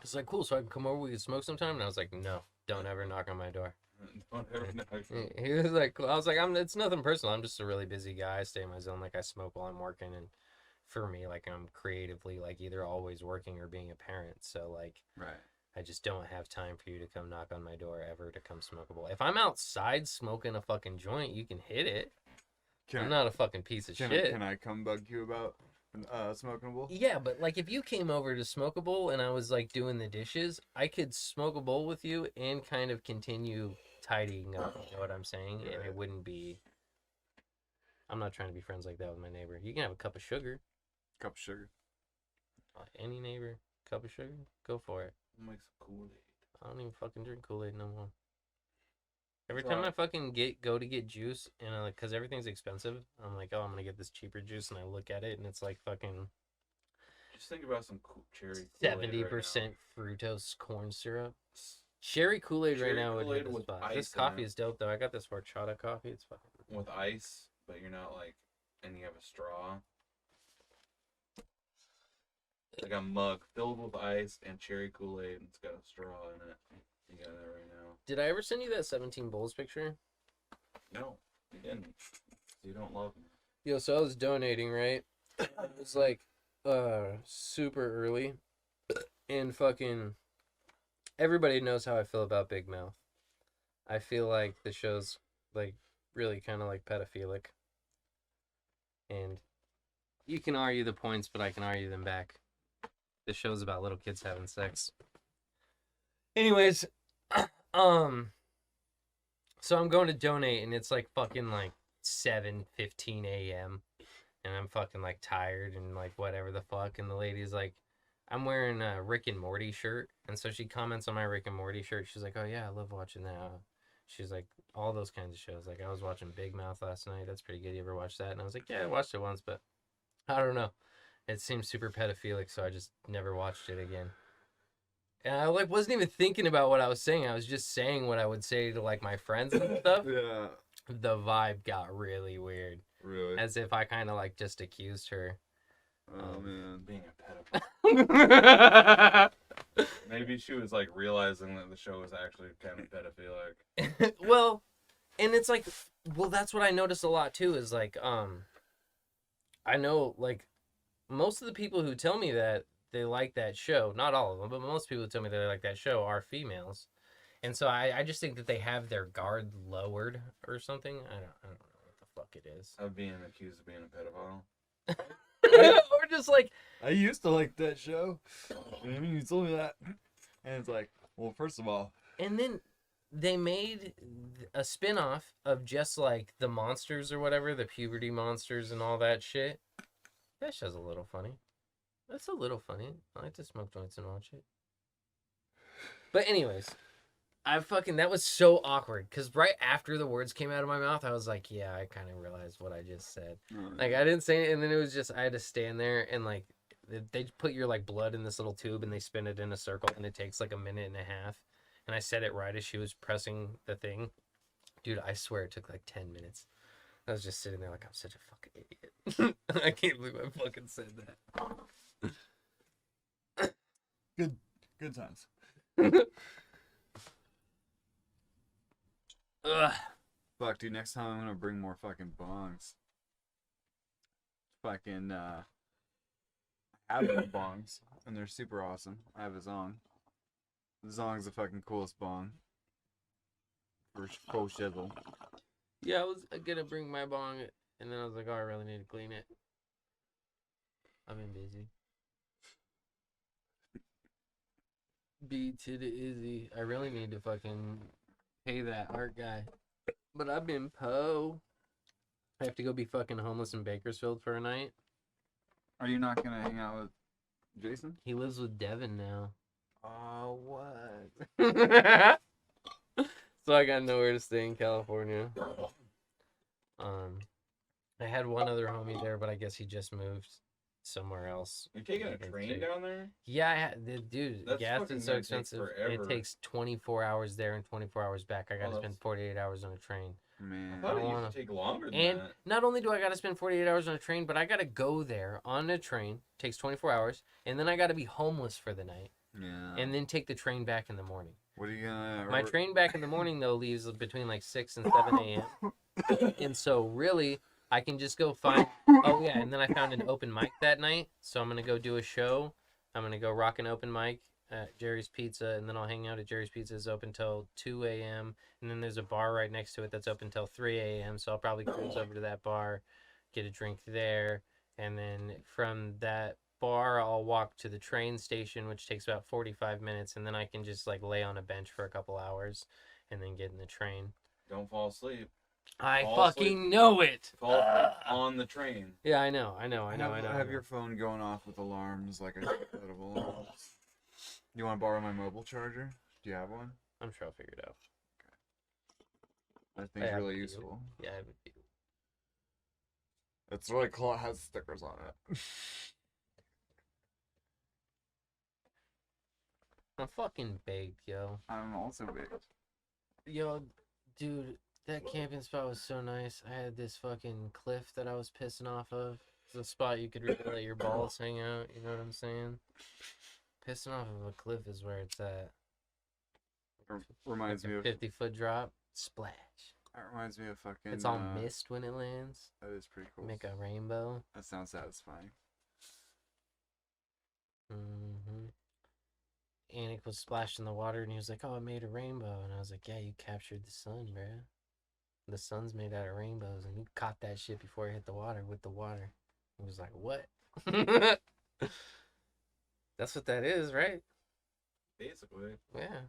Speaker 1: It's like, cool, so I can come over, we can smoke sometime? And I was like, no, don't ever knock on my door.
Speaker 3: Don't ever knock.
Speaker 1: He was like, cool. I was like, it's nothing personal. I'm just a really busy guy. I stay in my zone. Like, I smoke while I'm working. And for me, like, I'm creatively, like, either always working or being a parent. So, like,
Speaker 2: Right.
Speaker 1: I just don't have time for you to come knock on my door ever to come smoke a bowl. If I'm outside smoking a fucking joint, you can hit it. I'm not a fucking piece of shit.
Speaker 2: Can I come bug you about smoking a bowl?
Speaker 1: Yeah, but like if you came over to smoke a bowl and I was like doing the dishes, I could smoke a bowl with you and kind of continue tidying up. You know what I'm saying? And it wouldn't be. I'm not trying to be friends like that with my neighbor. You can have a cup of sugar.
Speaker 2: Cup of sugar.
Speaker 1: Any neighbor, cup of sugar, go for it.
Speaker 3: Make some Kool-Aid.
Speaker 1: I don't even fucking drink Kool-Aid no more. Every
Speaker 3: That's
Speaker 1: time
Speaker 3: why-
Speaker 1: I fucking go to get juice and I like, cause everything's expensive, I'm like, oh, I'm gonna get this cheaper juice, and I look at it and it's like fucking
Speaker 3: Just think about some cherry Kool-Aid
Speaker 1: 70% fructose corn syrup. Cherry Kool-Aid right
Speaker 3: Cherry
Speaker 1: now would hit
Speaker 3: Kool-Aid
Speaker 1: the
Speaker 3: with
Speaker 1: spot.
Speaker 3: ice
Speaker 1: This
Speaker 3: in
Speaker 1: coffee
Speaker 3: it.
Speaker 1: is dope though. I got this horchata coffee. It's fucking.
Speaker 3: right now. With ice, but you're not like, and you have a straw. Like a mug filled with ice and cherry Kool-Aid, and it's got a straw in it. You got that right now.
Speaker 1: Did I ever send you that 17 bowls picture?
Speaker 3: No, you didn't. You don't love me.
Speaker 1: Yo, so I was donating, right? It was like super early, and fucking everybody knows how I feel about Big Mouth. I feel like the show's like really kind of like pedophilic, and you can argue the points, but I can argue them back. The show's about little kids having sex. Anyways, so I'm going to donate, and it's like fucking like 7:15 a.m. and I'm fucking like tired and like whatever the fuck, and the lady's like, I'm wearing a Rick and Morty shirt, and so she comments on my Rick and Morty shirt. She's like, oh yeah, I love watching that. She's like, all those kinds of shows. Like, I was watching Big Mouth last night. That's pretty good. You ever watch that? And I was like, yeah, I watched it once, but I don't know. It seems super pedophilic, so I just never watched it again. And I like wasn't even thinking about what I was saying. I was just saying what I would say to like my friends and stuff.
Speaker 2: Yeah.
Speaker 1: The vibe got really weird,
Speaker 2: Really?
Speaker 1: as if I kind of like just accused her.
Speaker 2: Oh man.
Speaker 3: Being a pedophile. Maybe she was like realizing that the show was actually kind of pedophilic.
Speaker 1: Well, and it's like, well, that's what I noticed a lot too. Is like, I know like most of the people who tell me that they like that show, not all of them, but most people who tell me that they like that show are females. And so I just think that they have their guard lowered or something. I don't know what the fuck it is.
Speaker 3: Of being accused of being a pedophile.
Speaker 1: Or just like,
Speaker 2: I used to like that show. I mean, you told me that. And it's like, well, first of all,
Speaker 1: and then they made a spin-off of just like the monsters or whatever, the puberty monsters and all that shit. That show's a little funny. That's a little funny. I like to smoke joints and watch it. But anyways, that was so awkward because right after the words came out of my mouth, I was like, yeah, I kind of realized what I just said. Like, I didn't say it, and then it was just, I had to stand there and like, they put your like blood in this little tube and they spin it in a circle and it takes like a minute and a half. And I said it right as she was pressing the thing. Dude, I swear it took like 10 minutes. I was just sitting there like, I'm such a fucking idiot. I can't believe I fucking said that.
Speaker 2: good times.
Speaker 1: Ugh.
Speaker 2: Fuck, dude, next time I'm gonna bring more fucking bongs. Fucking, I have no bongs, and they're super awesome. I have a Zong. The Zong's the fucking coolest bong. For full shizzle.
Speaker 1: Yeah, I was gonna bring my bong, and then I was like, oh, I really need to clean it. I've been busy. B to the Izzy. I really need to fucking pay that art guy. But I've been po. I have to go be fucking homeless in Bakersfield for a night.
Speaker 2: Are you not gonna hang out with Jason?
Speaker 1: He lives with Devin now.
Speaker 2: Oh, what?
Speaker 1: So I got nowhere to stay in California. I had one other homie there, but I guess he just moved somewhere else.
Speaker 3: You're taking a
Speaker 1: Like in
Speaker 3: train
Speaker 1: state.
Speaker 3: down there?
Speaker 1: Yeah, dude,
Speaker 3: That's
Speaker 1: gas
Speaker 3: fucking
Speaker 1: is so
Speaker 3: gonna take
Speaker 1: expensive.
Speaker 3: forever.
Speaker 1: It takes 24 hours there and 24 hours back. I got to
Speaker 3: Oh,
Speaker 1: spend
Speaker 3: that's-
Speaker 1: 48 hours on a train.
Speaker 3: I
Speaker 2: Man.
Speaker 3: thought it
Speaker 1: wanna-
Speaker 3: used to take longer than
Speaker 1: And
Speaker 3: that.
Speaker 1: not only do I got to spend 48 hours on a train, but I got to go there on a train. Takes 24 hours, and then I got to be homeless for the night.
Speaker 2: Yeah.
Speaker 1: and then take the train back in the morning.
Speaker 2: What are you gonna?
Speaker 1: My train back in the morning though leaves between like 6 and 7 a.m. And so really, I can just go find. Oh yeah, and then I found an open mic that night, so I'm gonna go do a show. I'm gonna go rock an open mic at Jerry's Pizza, and then I'll hang out at Jerry's Pizza. It's open till 2 a.m. And then there's a bar right next to it that's open till 3 a.m. So I'll probably cruise over to that bar, get a drink there, and then from that bar I'll walk to the train station, which takes about 45 minutes, and then I can just like lay on a bench for a couple hours, and then get in the train.
Speaker 3: Don't fall asleep.
Speaker 1: I
Speaker 3: Fall
Speaker 1: fucking
Speaker 3: asleep.
Speaker 1: know it.
Speaker 3: Fall on the train.
Speaker 1: Yeah, I know.
Speaker 2: Have your phone going off with alarms like a little alarms. You want to borrow my mobile charger? Do you have one?
Speaker 1: I'm sure I'll figure it out.
Speaker 2: That
Speaker 1: I
Speaker 2: thing's
Speaker 1: have
Speaker 2: really
Speaker 1: a few.
Speaker 2: useful.
Speaker 1: Yeah, I have a few.
Speaker 2: It's really cool. It has stickers on it.
Speaker 1: I'm fucking baked, yo.
Speaker 2: I'm also big.
Speaker 1: Yo, dude, that camping spot was so nice. I had this fucking cliff that I was pissing off of. It's a spot you could really let your balls hang out. You know what I'm saying? Pissing off of a cliff is where it's at.
Speaker 2: Reminds
Speaker 1: Like
Speaker 2: me
Speaker 1: a
Speaker 2: of.
Speaker 1: 50-foot drop. Splash.
Speaker 2: That reminds me of fucking.
Speaker 1: It's all mist when it lands.
Speaker 2: That is pretty cool.
Speaker 1: Make a rainbow.
Speaker 2: That sounds satisfying.
Speaker 1: Mm-hmm. Anik was splashed in the water, and he was like, "Oh, it made a rainbow." And I was like, "Yeah, you captured the sun, bruh. The sun's made out of rainbows, and you caught that shit before it hit the water with the water." He was like, "What?" That's what that is, right?
Speaker 3: Basically.
Speaker 1: Yeah.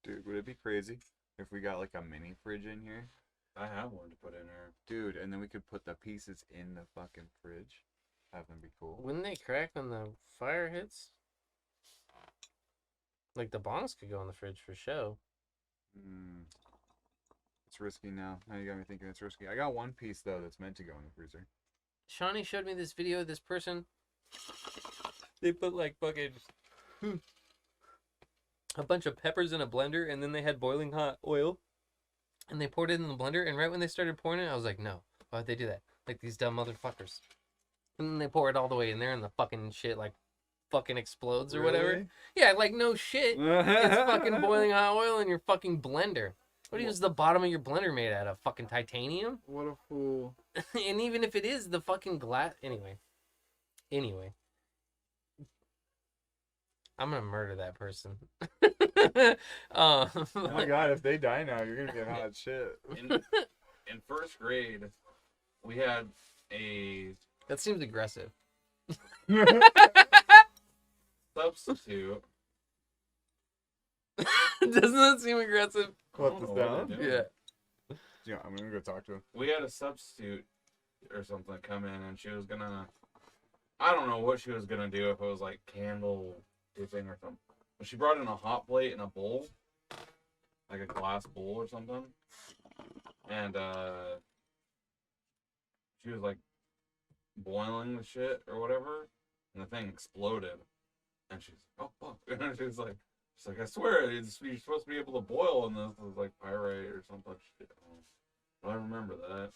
Speaker 2: Dude, would it be crazy if we got like a mini fridge in here?
Speaker 3: I have one to put in there.
Speaker 2: Dude, and then we could put the pieces in the fucking fridge. Have them be cool.
Speaker 1: Wouldn't they crack when the fire hits? Like the bongs could go in the fridge for show.
Speaker 2: It's risky now. Now you got me thinking it's risky. I got one piece though that's meant to go in the freezer.
Speaker 1: Shawnee showed me this video of this person. They put like fucking a bunch of peppers in a blender, and then they had boiling hot oil, and they poured it in the blender. And right when they started pouring it, I was like, "No, why'd they do that? Like these dumb motherfuckers." And then they pour it all the way in there, and the fucking shit like fucking explodes or whatever. Yeah, like no shit. It's fucking boiling hot oil in your fucking blender. What is the bottom of your blender made out of? Fucking titanium?
Speaker 2: What a fool.
Speaker 1: And even if it is, the fucking glass. Anyway. I'm gonna murder that person.
Speaker 2: Oh my god, if they die now, you're gonna get hot shit.
Speaker 3: In first grade, we had a
Speaker 1: That seems aggressive.
Speaker 3: substitute.
Speaker 1: Doesn't that seem aggressive?
Speaker 2: Put this down?
Speaker 1: Yeah.
Speaker 2: Yeah, I'm gonna go talk to him.
Speaker 3: We had a substitute or something come in, and she was gonna. I don't know what she was gonna do, if it was like candle dipping or something. But she brought in a hot plate and a bowl, like a glass bowl or something, and she was like boiling the shit or whatever, and the thing exploded, and she's oh fuck, and she's like, I swear you're supposed to be able to boil, and this was like pyrite or something. Shit. I remember that.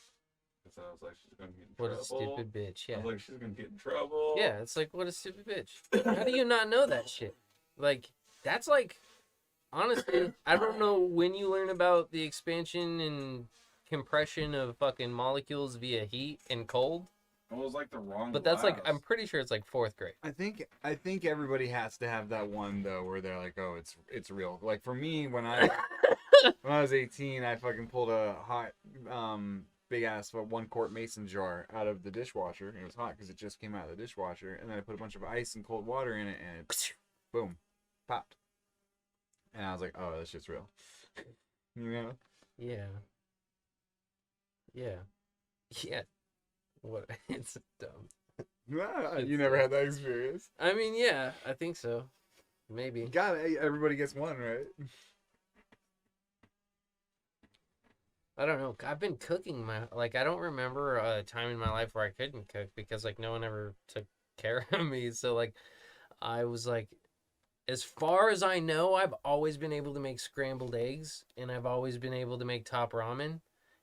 Speaker 3: Because I was like, she's gonna get in
Speaker 1: What
Speaker 3: trouble.
Speaker 1: a stupid bitch.
Speaker 3: I
Speaker 1: Yeah.
Speaker 3: was like, she's gonna get in trouble.
Speaker 1: Yeah, it's like, what a stupid bitch. How do you not know that shit? Like, that's like, honestly, I don't know when you learn about the expansion and compression of fucking molecules via heat and cold.
Speaker 3: It was like the wrong.
Speaker 1: But that's like,
Speaker 3: glass.
Speaker 1: I'm pretty sure it's like 4th grade.
Speaker 2: I think everybody has to have that one though where they're like, oh, it's real. Like for me, when I was 18, I fucking pulled a hot big ass 1 quart mason jar out of the dishwasher, and it was hot because it just came out of the dishwasher, and then I put a bunch of ice and cold water in it, and it boom, popped. And I was like, oh, this shit's real. You know?
Speaker 1: Yeah. What? It's dumb.
Speaker 2: You never had that experience.
Speaker 1: I mean, yeah, I think so. Maybe.
Speaker 2: God, everybody gets one, right?
Speaker 1: I don't know. I've been cooking I don't remember a time in my life where I couldn't cook because like no one ever took care of me. So like I was like, as far as I know, I've always been able to make scrambled eggs, and I've always been able to make top ramen.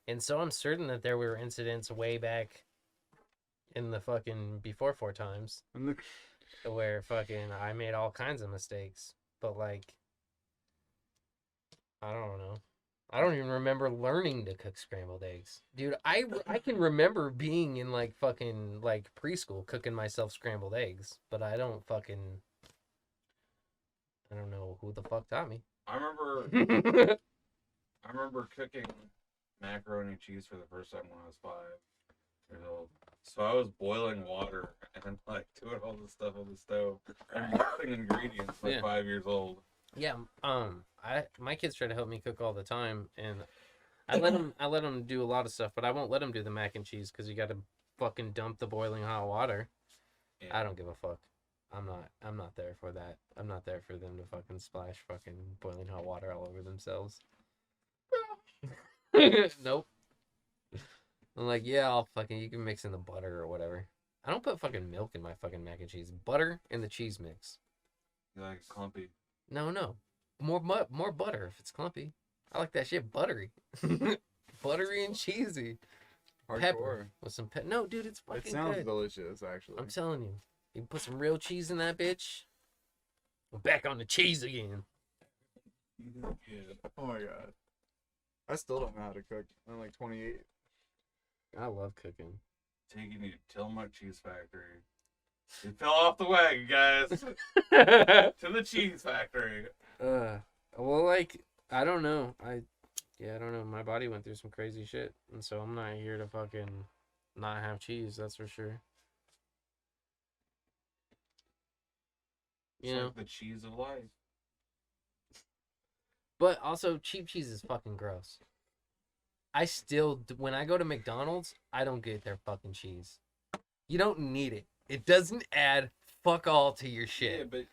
Speaker 1: And so I'm certain that there were incidents way back in the fucking before 4 times.
Speaker 6: where fucking I made all kinds of mistakes, but like I don't know. I don't even remember learning to cook scrambled eggs. Dude, I can remember being in like fucking like preschool cooking myself scrambled eggs, but I don't know who the fuck taught me.
Speaker 3: I remember cooking macaroni and cheese for the first time when I was 5 years old. So I was boiling water and like doing all this stuff on the stove and mixing ingredients at
Speaker 6: Yeah.
Speaker 3: 5 years old.
Speaker 6: Yeah, my kids try to help me cook all the time, and I let them do a lot of stuff, but I won't let them do the mac and cheese because you got to fucking dump the boiling hot water.
Speaker 3: Yeah.
Speaker 6: I don't give a fuck. I'm not there for that. I'm not there for them to fucking splash fucking boiling hot water all over themselves. Nope. I'm like, yeah, you can mix in the butter or whatever. I don't put fucking milk in my fucking mac and cheese. Butter in the cheese mix.
Speaker 3: You like clumpy.
Speaker 6: No. More butter if it's clumpy. I like that shit buttery. Buttery and cheesy.
Speaker 2: Hardcore.
Speaker 6: Pepper with some No, dude, it's fucking
Speaker 2: It sounds
Speaker 6: good.
Speaker 2: delicious, actually.
Speaker 6: I'm telling you. You put some real cheese in that bitch. We're back on the cheese again.
Speaker 3: Yeah.
Speaker 2: Oh my god. I still don't know how to cook. I'm like 28.
Speaker 6: I love cooking.
Speaker 3: Taking you to Tillamook Cheese Factory. You fell off the wagon, guys. To the cheese factory.
Speaker 6: Well, like, I don't know. I don't know. My body went through some crazy shit, and so I'm not here to fucking not have cheese. That's for sure.
Speaker 3: It's
Speaker 6: You know,
Speaker 3: like the cheese of life.
Speaker 6: but also cheap cheese is fucking gross. When I go to McDonald's, I don't get their fucking cheese. You don't need it. It doesn't add fuck all to your
Speaker 3: Yeah,
Speaker 6: shit.
Speaker 3: but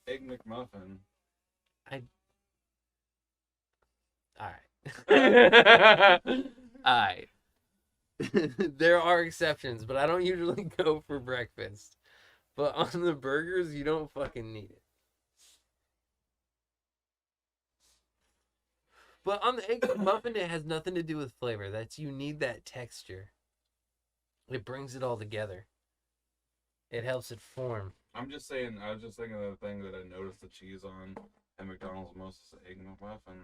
Speaker 3: Egg McMuffin.
Speaker 6: Alright. Alright. There are exceptions, but I don't usually go for breakfast. But on the burgers, you don't fucking need it. But on the egg muffin, it has nothing to do with flavor. You need that texture. It brings it all together. It helps it form.
Speaker 3: I'm just saying, I was just thinking of the thing that I noticed the cheese on at McDonald's most is the Egg McMuffin.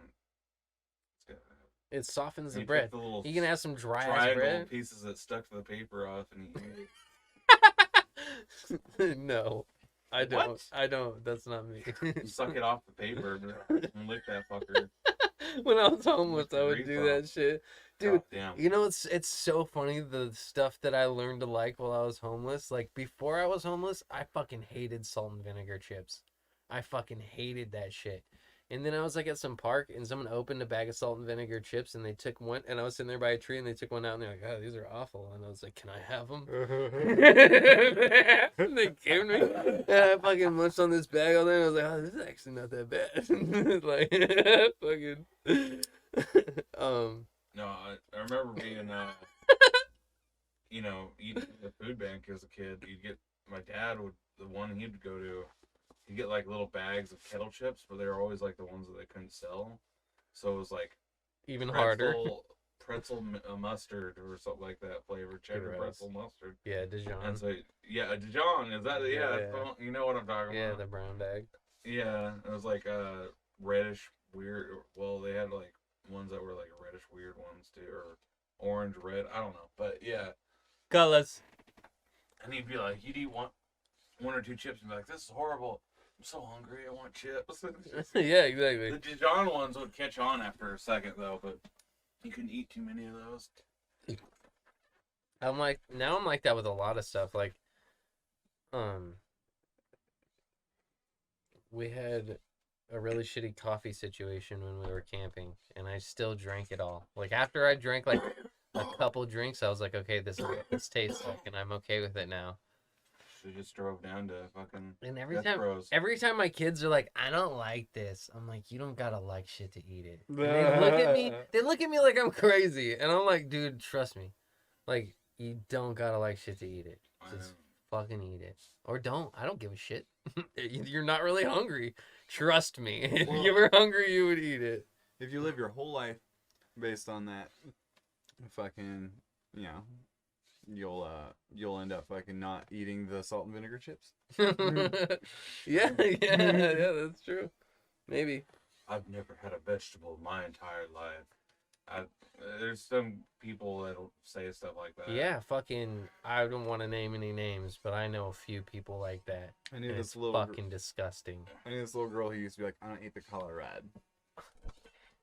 Speaker 3: It's got,
Speaker 6: It softens the
Speaker 3: you
Speaker 6: bread.
Speaker 3: take the little
Speaker 6: You can have some dry ass
Speaker 3: triangle
Speaker 6: bread.
Speaker 3: pieces that stuck to the paper off and you
Speaker 6: No, I don't.
Speaker 3: What?
Speaker 6: I don't. That's not me.
Speaker 3: suck it off the paper and lick that fucker.
Speaker 6: When I was homeless,
Speaker 3: the
Speaker 6: I would
Speaker 3: grease
Speaker 6: do
Speaker 3: off.
Speaker 6: that shit. Dude,
Speaker 3: Damn.
Speaker 6: you know, it's so funny the stuff that I learned to like while I was homeless. Like before I was homeless, I fucking hated salt and vinegar chips. I fucking hated that shit. And then I was like at some park and someone opened a bag of salt and vinegar chips and they took one and I was sitting there by a tree and they took one out and they're like, "Oh, these are awful." And I was like, "Can I have them?" They gave me. And I fucking munched on this bag all day and I was like, "Oh, this is actually not that bad." Like fucking
Speaker 3: No, I remember being, eating at the food bank as a kid. My dad would, the one he'd go to, he'd get like little bags of kettle chips, but they were always like the ones that they couldn't sell. So it was like
Speaker 6: even harder.
Speaker 3: pretzel mustard or something like that flavor, cheddar
Speaker 6: Gross.
Speaker 3: pretzel mustard.
Speaker 6: Yeah, Dijon.
Speaker 3: And so, yeah, a Dijon, is that,
Speaker 6: Yeah.
Speaker 3: you know what I'm talking
Speaker 6: Yeah,
Speaker 3: about.
Speaker 6: the brown bag.
Speaker 3: Yeah, it was like reddish weird. Well, they had like ones that were like reddish weird ones too, or orange red. I don't know, but yeah.
Speaker 6: Colors.
Speaker 3: And he'd be like, he'd eat one or two chips and be like, "This is horrible. I'm so hungry. I want chips."
Speaker 6: Yeah, exactly.
Speaker 3: The Dijon ones would catch on after a second though, but you couldn't eat too many of those.
Speaker 6: I'm like that with a lot of stuff. Like, we had a really shitty coffee situation when we were camping, and I still drank it all. Like after I drank like a couple drinks, I was like, okay, this is what this tastes like, and I'm okay with it now.
Speaker 3: She just drove down to fucking
Speaker 6: And
Speaker 3: Death Bros.
Speaker 6: every time my kids are like, "I don't like this," I'm like, "You don't gotta like shit to eat it." And they look at me. They look at me like I'm crazy, and I'm like, "Dude, trust me. Like, you don't gotta like shit to eat it. Just fucking eat it, or don't. I don't give a shit. You're not really hungry. Trust me. If you were hungry, you would eat it."
Speaker 2: If you live your whole life based on that, fucking, you'll end up fucking not eating the salt and vinegar chips.
Speaker 6: Yeah, that's true. Maybe.
Speaker 3: I've never had a vegetable my entire life. There's some people that'll say stuff like that.
Speaker 6: Yeah, fucking. I don't want to name any names, but I know a few people like that.
Speaker 2: I knew
Speaker 6: And
Speaker 2: this
Speaker 6: it's
Speaker 2: little
Speaker 6: fucking disgusting.
Speaker 2: I knew this little girl who used to be like, I don't eat the color red.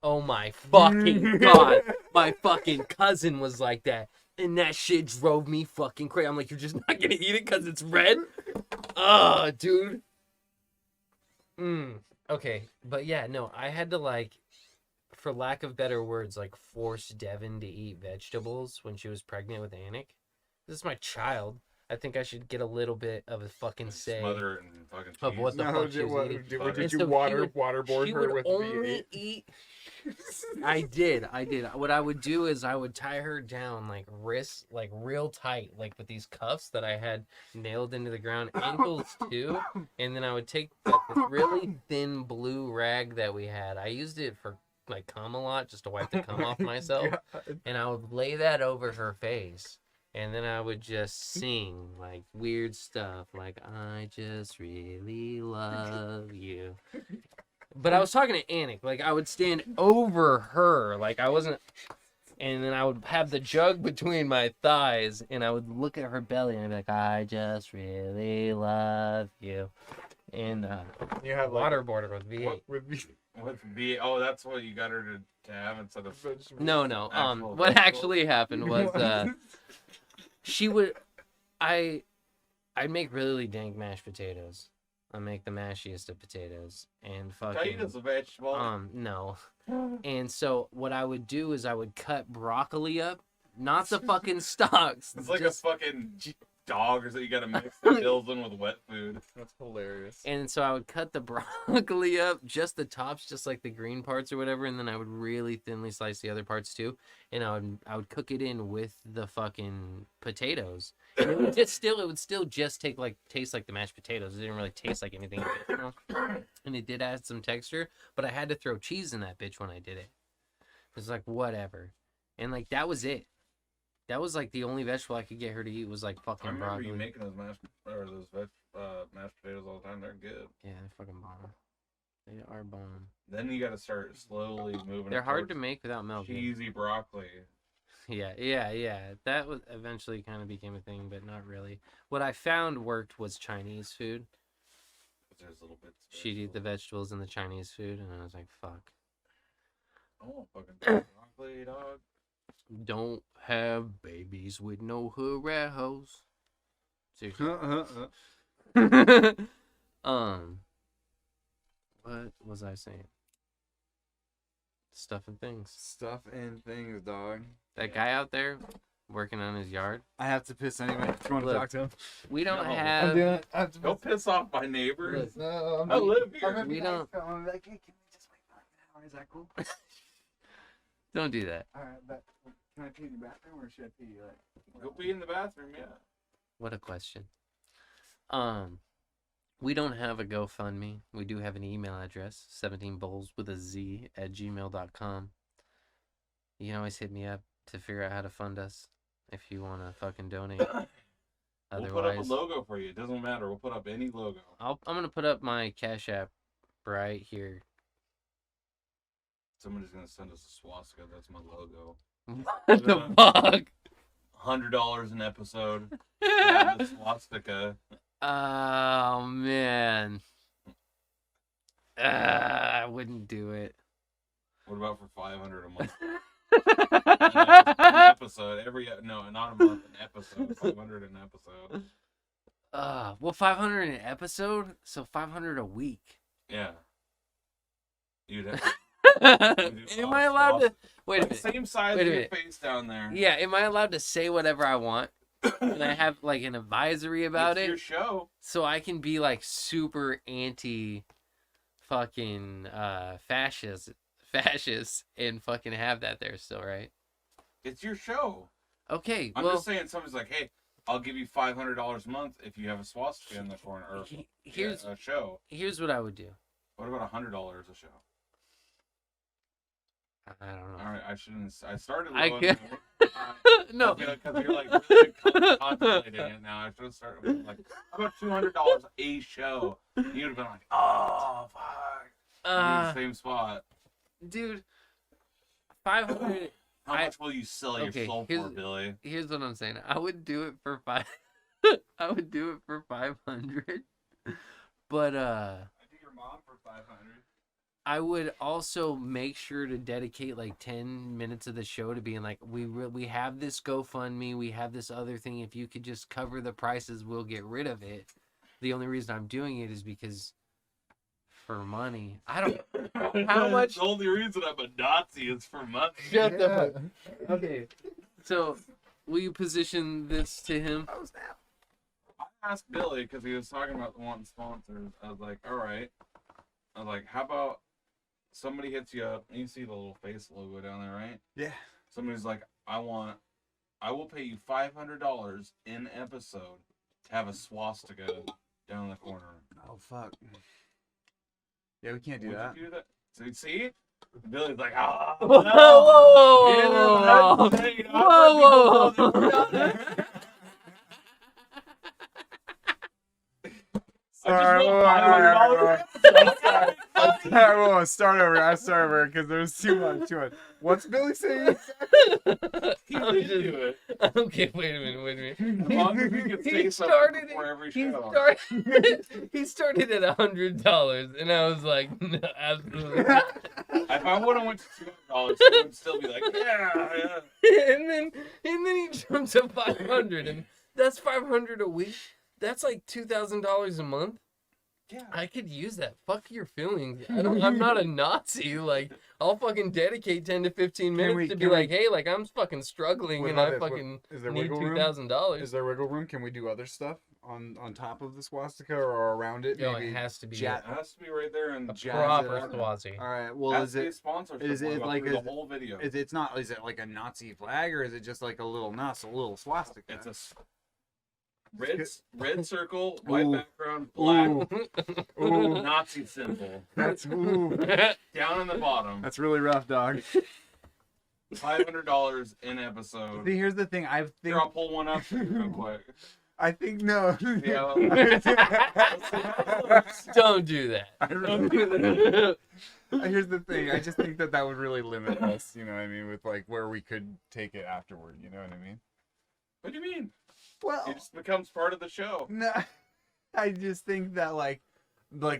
Speaker 6: Oh my fucking god. My fucking cousin was like that. And that shit drove me fucking crazy. I'm like, you're just not gonna eat it because it's red? Ugh, dude. Okay, but yeah, no, I had to like, for lack of better words, like force Devin to eat vegetables when she was pregnant with Anik. This is my child. I think I should get a little bit of a fucking say
Speaker 3: Smother it in fucking cheese.
Speaker 6: of what the fuck she was eating.
Speaker 2: Did
Speaker 6: And
Speaker 2: you
Speaker 6: so
Speaker 2: waterboard
Speaker 6: she
Speaker 2: her
Speaker 6: would
Speaker 2: with
Speaker 6: only
Speaker 2: V8?
Speaker 6: eat. I did. What I would do is I would tie her down like wrists, like real tight, like with these cuffs that I had nailed into the ground, ankles too, and then I would take this really thin blue rag that we had. I used it for like cum a lot, just to wipe the cum off myself, and I would lay that over her face. And then I would just sing like weird stuff, like I just really love you. But I was talking to Anik, like I would stand over her, like I wasn't, and then I would have the jug between my thighs, and I would look at her belly, and I'd be like, I just really love you. And
Speaker 2: You have like,
Speaker 6: waterboard her with V8.
Speaker 2: with V8.
Speaker 3: With V. Oh, that's what you got her to have instead of.
Speaker 6: No.
Speaker 3: Actual
Speaker 6: What
Speaker 3: vegetables?
Speaker 6: actually happened was she would, I'd make really dank mashed potatoes. I make the mashiest of potatoes and fucking.
Speaker 3: Potatoes a vegetable.
Speaker 6: No. And so what I would do is I would cut broccoli up, not the fucking stalks.
Speaker 3: It's like
Speaker 6: just-
Speaker 3: a fucking dog or something. You gotta mix the gills in with wet food.
Speaker 2: That's hilarious.
Speaker 6: And so I would cut the broccoli up, just the tops, just like the green parts or whatever, and then I would really thinly slice the other parts too, and I would cook it in with the fucking potatoes. And it would still just taste like the mashed potatoes. It didn't really taste like anything additional. And it did add some texture, but I had to throw cheese in that bitch when I did it. It was like whatever. And like that was it. That was like the only vegetable I could get her to eat was like
Speaker 3: I
Speaker 6: fucking
Speaker 3: remember
Speaker 6: broccoli.
Speaker 3: you making those mashed potatoes all the time. They're good.
Speaker 6: Yeah, they're fucking bomb. They are bomb.
Speaker 3: Then you gotta start slowly moving.
Speaker 6: They're
Speaker 3: it
Speaker 6: hard to
Speaker 3: towards
Speaker 6: make without milk.
Speaker 3: cheesy broccoli.
Speaker 6: Yeah. That was eventually kind of became a thing, but not really. What I found worked was Chinese food.
Speaker 3: But there's little bits. of
Speaker 6: She'd eat the
Speaker 3: vegetable.
Speaker 6: vegetables in the Chinese food, and I was like, fuck.
Speaker 3: Oh, fucking broccoli, dog.
Speaker 6: Don't have babies with no hurrahos. Seriously. What was I saying? Stuff and things.
Speaker 2: Stuff and things, dog.
Speaker 6: That guy out there working on his yard.
Speaker 2: I have to piss anyway. Do you want to
Speaker 6: Look,
Speaker 2: talk to him?
Speaker 6: We don't
Speaker 3: No.
Speaker 6: have.
Speaker 2: I'm doing it. I have to
Speaker 3: Don't piss off my neighbors.
Speaker 2: No,
Speaker 3: I live here.
Speaker 2: I'm gonna be
Speaker 6: We
Speaker 2: nice
Speaker 6: don't-
Speaker 2: to him. I'm like, hey, can we just wait for like an hour? Is that cool?
Speaker 6: Don't do that.
Speaker 2: All right, but can I pee in the bathroom or should I pee like?
Speaker 3: Go pee in the bathroom, yeah.
Speaker 6: What a question. We don't have a GoFundMe. We do have an email address, 17bowls@gmail.com. You can always hit me up to figure out how to fund us if you want to fucking donate.
Speaker 3: We'll put up a
Speaker 6: Otherwise,
Speaker 3: logo for you. It doesn't matter. We'll put up any logo.
Speaker 6: I'm going to put up my Cash App right here.
Speaker 3: Somebody's gonna send us a swastika. That's my logo.
Speaker 6: What the fuck?
Speaker 3: $100 an episode. Yeah, the swastika.
Speaker 6: Oh, man. I wouldn't do it.
Speaker 3: What about for $500 a month? An episode no, not a month. An episode. 500 an episode.
Speaker 6: Well, 500 an episode, so 500 a week.
Speaker 3: Yeah. You'd have.
Speaker 6: Am I allowed to? Wait a
Speaker 3: Like,
Speaker 6: minute.
Speaker 3: same size
Speaker 6: Wait a
Speaker 3: as your
Speaker 6: minute.
Speaker 3: face down there.
Speaker 6: Yeah, am I allowed to say whatever I want? And I have like an advisory about
Speaker 3: It's
Speaker 6: it,
Speaker 3: your show.
Speaker 6: so I can be like super anti, fucking fascist, and fucking have that there still, right?
Speaker 3: It's your show.
Speaker 6: Okay,
Speaker 3: I'm
Speaker 6: well,
Speaker 3: just saying. Somebody's like, "Hey, I'll give you $500 a month if you have a swastika in the corner or
Speaker 6: here's
Speaker 3: a show."
Speaker 6: here's what I would do.
Speaker 3: What about $100 a show?
Speaker 6: I don't know.
Speaker 3: All right, I shouldn't. I started.
Speaker 6: I
Speaker 3: low
Speaker 6: could-
Speaker 3: and
Speaker 6: No.
Speaker 3: Because you're like really contemplating it now. I should have started with like, how about $200 a show? You'd have been like, oh fuck. You're in the same spot.
Speaker 6: Dude, 500.
Speaker 3: How much will you sell your soul for, Billy?
Speaker 6: Here's what I'm saying. I would do it for I would do it for 500. But
Speaker 2: I do your mom for 500.
Speaker 6: I would also make sure to dedicate like 10 minutes of the show to being like, we have this GoFundMe, we have this other thing. If you could just cover the prices, we'll get rid of it. The only reason I'm doing it is because for money. I don't. How much?
Speaker 3: The only reason I'm a Nazi is for money.
Speaker 6: Shut the fuck. Okay. So, will you position this to him?
Speaker 3: I asked Billy because he was talking about the wanting sponsors. I was like, all right. I was like, how about somebody hits you up and you see the little face logo down there, right?
Speaker 2: Yeah.
Speaker 3: Somebody's like, I will pay you $500 in episode to have a swastika down the corner.
Speaker 2: Oh fuck. Yeah, we can't do
Speaker 3: Would
Speaker 2: that.
Speaker 3: you do that? So you see? Billy's like, ah.
Speaker 6: Whoa, whoa, whoa, whoa, whoa, whoa.
Speaker 2: Sorry,
Speaker 3: $500.
Speaker 2: start over because there's too much. What's Billy saying?
Speaker 3: He did do it.
Speaker 6: Okay, wait a minute.
Speaker 3: As long as we can say
Speaker 6: He
Speaker 3: something
Speaker 6: started
Speaker 3: before every
Speaker 6: He
Speaker 3: show.
Speaker 6: he started at $100, and I was like, no, absolutely.
Speaker 3: If I would have went to $200, he would still be like, yeah.
Speaker 6: and then he jumped to 500, and that's 500 a week. That's like $2,000 a month.
Speaker 3: Yeah.
Speaker 6: I could use that. Fuck your feelings. I'm not a Nazi. Like, I'll fucking dedicate 10 to 15 minutes to be like, hey, like, I'm fucking struggling and I fucking
Speaker 2: Is there
Speaker 6: need
Speaker 2: wiggle room?
Speaker 6: $2,000.
Speaker 2: Is there wiggle room? Can we do other stuff on top of the swastika or around it?
Speaker 6: Yo,
Speaker 2: Maybe
Speaker 6: it has to be
Speaker 2: jazz-
Speaker 3: It has to be right there and
Speaker 6: a
Speaker 2: jazz
Speaker 6: proper
Speaker 2: it up.
Speaker 6: Swazi.
Speaker 2: All right. Well,
Speaker 3: has
Speaker 2: is
Speaker 3: to be a
Speaker 2: it?
Speaker 3: sponsorship
Speaker 2: is it
Speaker 3: logo
Speaker 2: like
Speaker 3: through
Speaker 2: a-
Speaker 3: the whole video?
Speaker 2: It's not. Is it like a Nazi flag or is it just like a little swastika?
Speaker 3: It's a red circle, white
Speaker 2: Ooh.
Speaker 3: background, black
Speaker 2: Ooh,
Speaker 3: Nazi symbol
Speaker 2: that's
Speaker 3: down in the bottom.
Speaker 2: that's really rough, dog.
Speaker 3: $500 in episode.
Speaker 2: See, here's the thing. I think
Speaker 3: Here, I'll pull one up for you real quick.
Speaker 2: I think no.
Speaker 3: Yeah.
Speaker 6: Don't do that.
Speaker 2: Here's the thing. I just think that would really limit us. You know what I mean? With like where we could take it afterward. You know what I mean?
Speaker 3: What do you mean?
Speaker 2: Well,
Speaker 3: It just becomes part of the show.
Speaker 2: no. I just think that like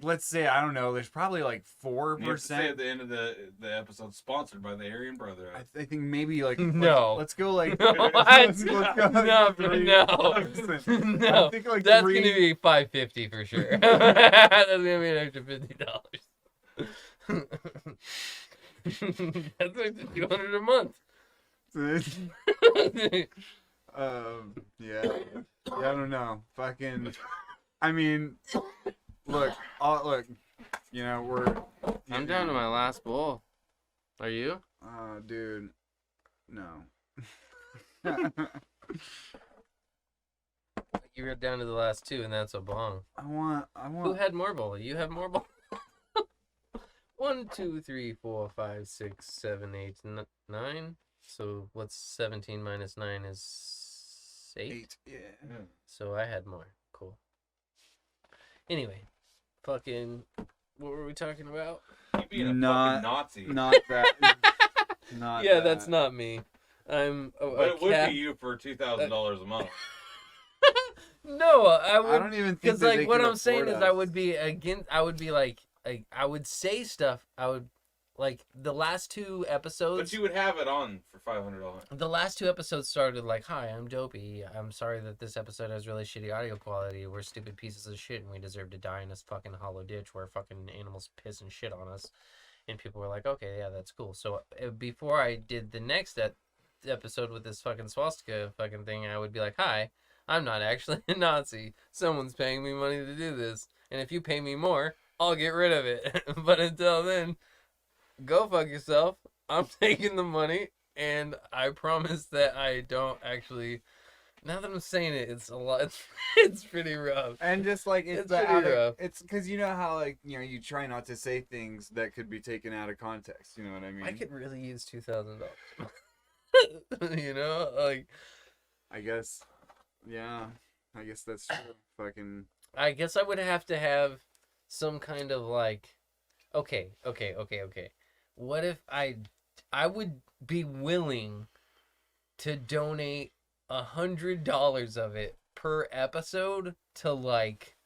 Speaker 2: let's say I don't know. There's probably like
Speaker 3: You have to say
Speaker 2: 4%.
Speaker 3: at the end of the episode, sponsored by the Aryan Brotherhood.
Speaker 2: I think maybe like
Speaker 6: No.
Speaker 2: Let's go like
Speaker 6: No,
Speaker 2: let's go like
Speaker 6: no,
Speaker 2: 3%.
Speaker 6: No,
Speaker 2: I think like
Speaker 6: that's
Speaker 2: 3
Speaker 6: gonna be $550 for sure. That's gonna be an extra $50. That's like $200 a month.
Speaker 2: Yeah, I don't know. Fucking, I mean, look, you know,
Speaker 6: I'm down to my last bowl. Are you?
Speaker 2: Dude, no.
Speaker 6: You were down to the last two, and that's a bong.
Speaker 2: I want.
Speaker 6: Who had more bowl? You have more bowl. 1, 2, 3, 4, 5, 6, 7, 8, 9. So what's 17 minus 9 is 8.
Speaker 2: Yeah.
Speaker 6: So I had more. Cool. Anyway, fucking, what were we talking about?
Speaker 3: You being a
Speaker 2: Not-
Speaker 3: fucking Nazi.
Speaker 2: Not that. Not.
Speaker 6: Yeah,
Speaker 2: that.
Speaker 6: that's not me. I'm a
Speaker 3: But it would
Speaker 6: cat.
Speaker 3: be you for $2,000 a month.
Speaker 6: No, I
Speaker 2: I
Speaker 6: would.
Speaker 2: don't even think
Speaker 6: Because
Speaker 2: that they
Speaker 6: like what
Speaker 2: could
Speaker 6: I'm saying
Speaker 2: afford
Speaker 6: is, I
Speaker 2: us.
Speaker 6: would be against. I would be like I would say stuff. I would like the last two episodes.
Speaker 3: But you would have it on for $500.
Speaker 6: The last two episodes started like, "Hi, I'm Dopey. I'm sorry that this episode has really shitty audio quality. We're stupid pieces of shit, and we deserve to die in this fucking hollow ditch where fucking animals piss and shit on us." And people were like, "Okay, yeah, that's cool." So before I did the next episode with this fucking swastika fucking thing, I would be like, "Hi, I'm not actually a Nazi. Someone's paying me money to do this, and if you pay me more, I'll get rid of it. But until then, go fuck yourself. I'm taking the money." And I promise that I don't actually. Now that I'm saying it, it's a lot. It's pretty rough.
Speaker 2: And just like it's
Speaker 6: It's
Speaker 2: the
Speaker 6: pretty
Speaker 2: other,
Speaker 6: rough.
Speaker 2: it's because you know how like you know you try not to say things that could be taken out of context. You know what I mean?
Speaker 6: I could really use $2,000. You know, like
Speaker 2: I guess. Yeah. I guess that's true. Fucking.
Speaker 6: I guess I would have to have some kind of like, okay. What if I would be willing to donate $100 of it per episode to like,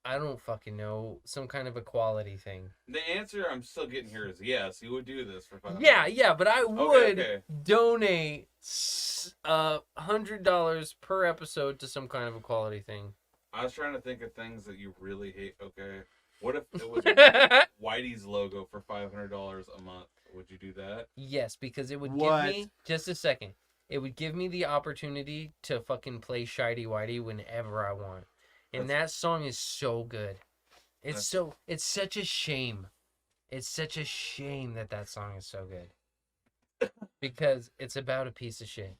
Speaker 6: I don't fucking know, some kind of equality thing.
Speaker 3: The answer I'm still getting here is yes. You would do this for fun.
Speaker 6: Yeah, but I would
Speaker 3: okay.
Speaker 6: donate $100 per episode to some kind of equality thing.
Speaker 3: I was trying to think of things that you really hate. Okay. What if it was Whitey's logo for $500 a month? Would you do that?
Speaker 6: Yes, because it would
Speaker 2: What?
Speaker 6: give me just a second. It would give me the opportunity to fucking play Shitey Whitey whenever I want. And that song is so good. It's such a shame. It's such a shame that song is so good. Because it's about a piece of shit.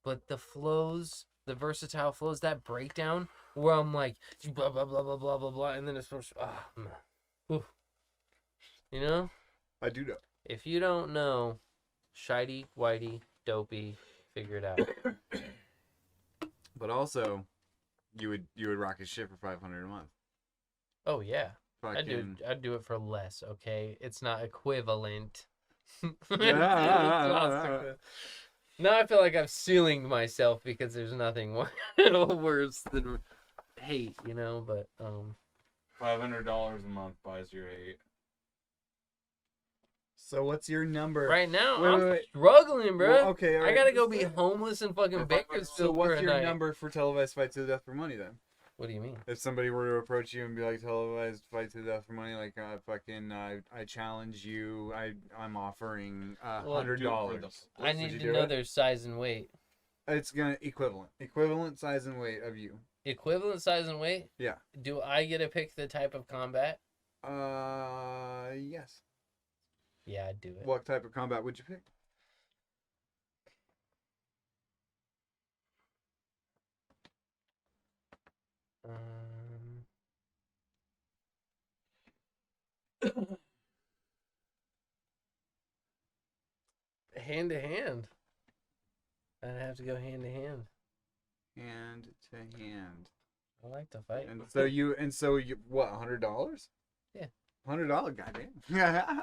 Speaker 6: But the flows, the versatile flows, that breakdown where I'm like blah blah blah blah blah blah blah, and then it's supposed to, you know?
Speaker 2: I do know.
Speaker 6: If you don't know, Shitey Whitey Dopey, figure it out.
Speaker 2: But also, you would rock his shit for $500 a month.
Speaker 6: Oh yeah.
Speaker 2: Fucking.
Speaker 6: I'd do it for less, okay? It's not equivalent. Now I feel like I'm sealing myself because there's nothing worse than hate, you know, but
Speaker 3: $500 a month buys your hate.
Speaker 2: So what's your number?
Speaker 6: right now
Speaker 2: Wait,
Speaker 6: I'm
Speaker 2: wait, wait.
Speaker 6: struggling, bro.
Speaker 2: Well, okay,
Speaker 6: I
Speaker 2: alright.
Speaker 6: gotta go be homeless in fucking
Speaker 3: So
Speaker 6: Bakersfield for
Speaker 2: what's
Speaker 6: a
Speaker 2: your
Speaker 6: night.
Speaker 2: number for televised fight to the death for money then?
Speaker 6: What do you mean?
Speaker 2: If somebody were to approach you and be like, televised fight to the death for money, like, I challenge you, I'm offering
Speaker 6: Well,
Speaker 2: $100.
Speaker 6: I
Speaker 2: Would
Speaker 6: need
Speaker 2: you
Speaker 6: to
Speaker 2: do
Speaker 6: know
Speaker 2: it?
Speaker 6: their size and weight.
Speaker 2: It's gonna equivalent size and weight of you.
Speaker 6: Equivalent size and weight?
Speaker 2: Yeah.
Speaker 6: Do I get to pick the type of combat?
Speaker 2: Yes.
Speaker 6: Yeah, I'd do it.
Speaker 2: What type of combat would you pick?
Speaker 6: Hand to hand. I'd have to go hand to hand.
Speaker 2: Hand to hand.
Speaker 6: I like to fight.
Speaker 2: And so you what? $100?
Speaker 6: Yeah.
Speaker 2: $100, goddamn.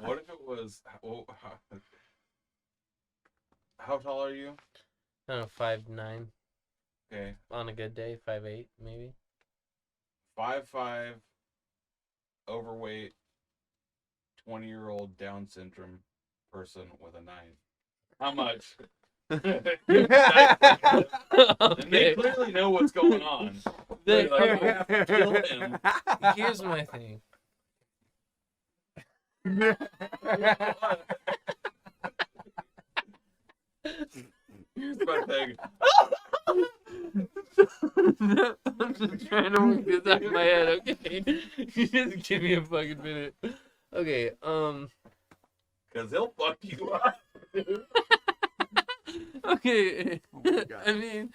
Speaker 3: What if it was? How tall are you?
Speaker 6: I don't know, 5'9".
Speaker 3: Okay,
Speaker 6: On a good day, 5'8", maybe.
Speaker 3: 5'5", overweight, 20-year-old Down syndrome person with a knife. How much? And they clearly know what's going on. They're like, "Oh, kill him."
Speaker 6: Here's my thing.
Speaker 3: Here's my thing.
Speaker 6: I'm just trying to work this out in my head, okay? Just give me a fucking minute. Okay,
Speaker 3: Because he'll fuck you up.
Speaker 6: okay.
Speaker 2: Oh my God.
Speaker 6: I mean,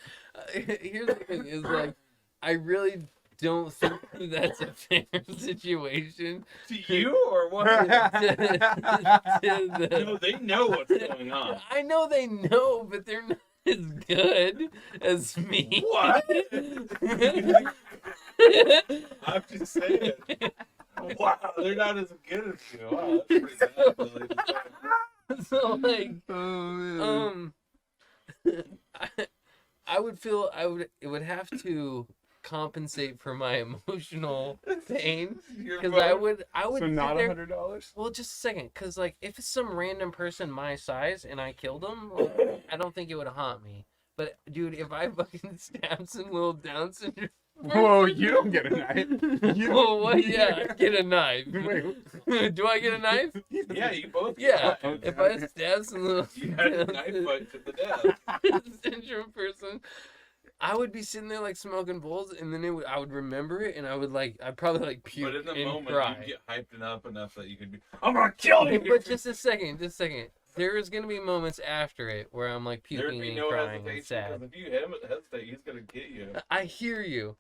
Speaker 6: here's the thing: is like, I really don't think that's a fair situation.
Speaker 3: To you or what? No, they know what's going on.
Speaker 6: I know they know, but they're not as good as me.
Speaker 3: What? I'm just saying. Wow, they're not as good as you. Wow, that's pretty bad, Billy.
Speaker 6: So like,
Speaker 2: Oh, man.
Speaker 6: I would it would have to compensate for my emotional pain because I would
Speaker 2: So
Speaker 6: sit
Speaker 2: not
Speaker 6: there-
Speaker 2: $100?
Speaker 6: Well, just a second, because like if it's some random person my size and I killed them, like, I don't think it would haunt me. But dude, if I fucking stab some little Down syndrome,
Speaker 2: Whoa, you don't get a knife. You
Speaker 6: well, what? Yeah, I get a knife.
Speaker 2: Wait.
Speaker 6: Do I get a knife?
Speaker 3: Yeah, you both.
Speaker 6: Yeah.
Speaker 3: got it.
Speaker 6: If I stab some little
Speaker 3: You had a knife fight to the death.
Speaker 6: syndrome person, I would be sitting there like smoking bowls, and then I would remember it, and I'd probably like puke
Speaker 3: But in the
Speaker 6: and
Speaker 3: moment,
Speaker 6: cry.
Speaker 3: you get hyped up enough that you could be, I'm gonna kill you.
Speaker 6: But just a second. There is gonna be moments after it where I'm like
Speaker 3: There'd
Speaker 6: puking
Speaker 3: be
Speaker 6: and
Speaker 3: no
Speaker 6: crying and
Speaker 3: hesitation
Speaker 6: sad.
Speaker 3: because if you hesitate, he's gonna get you.
Speaker 6: I hear you,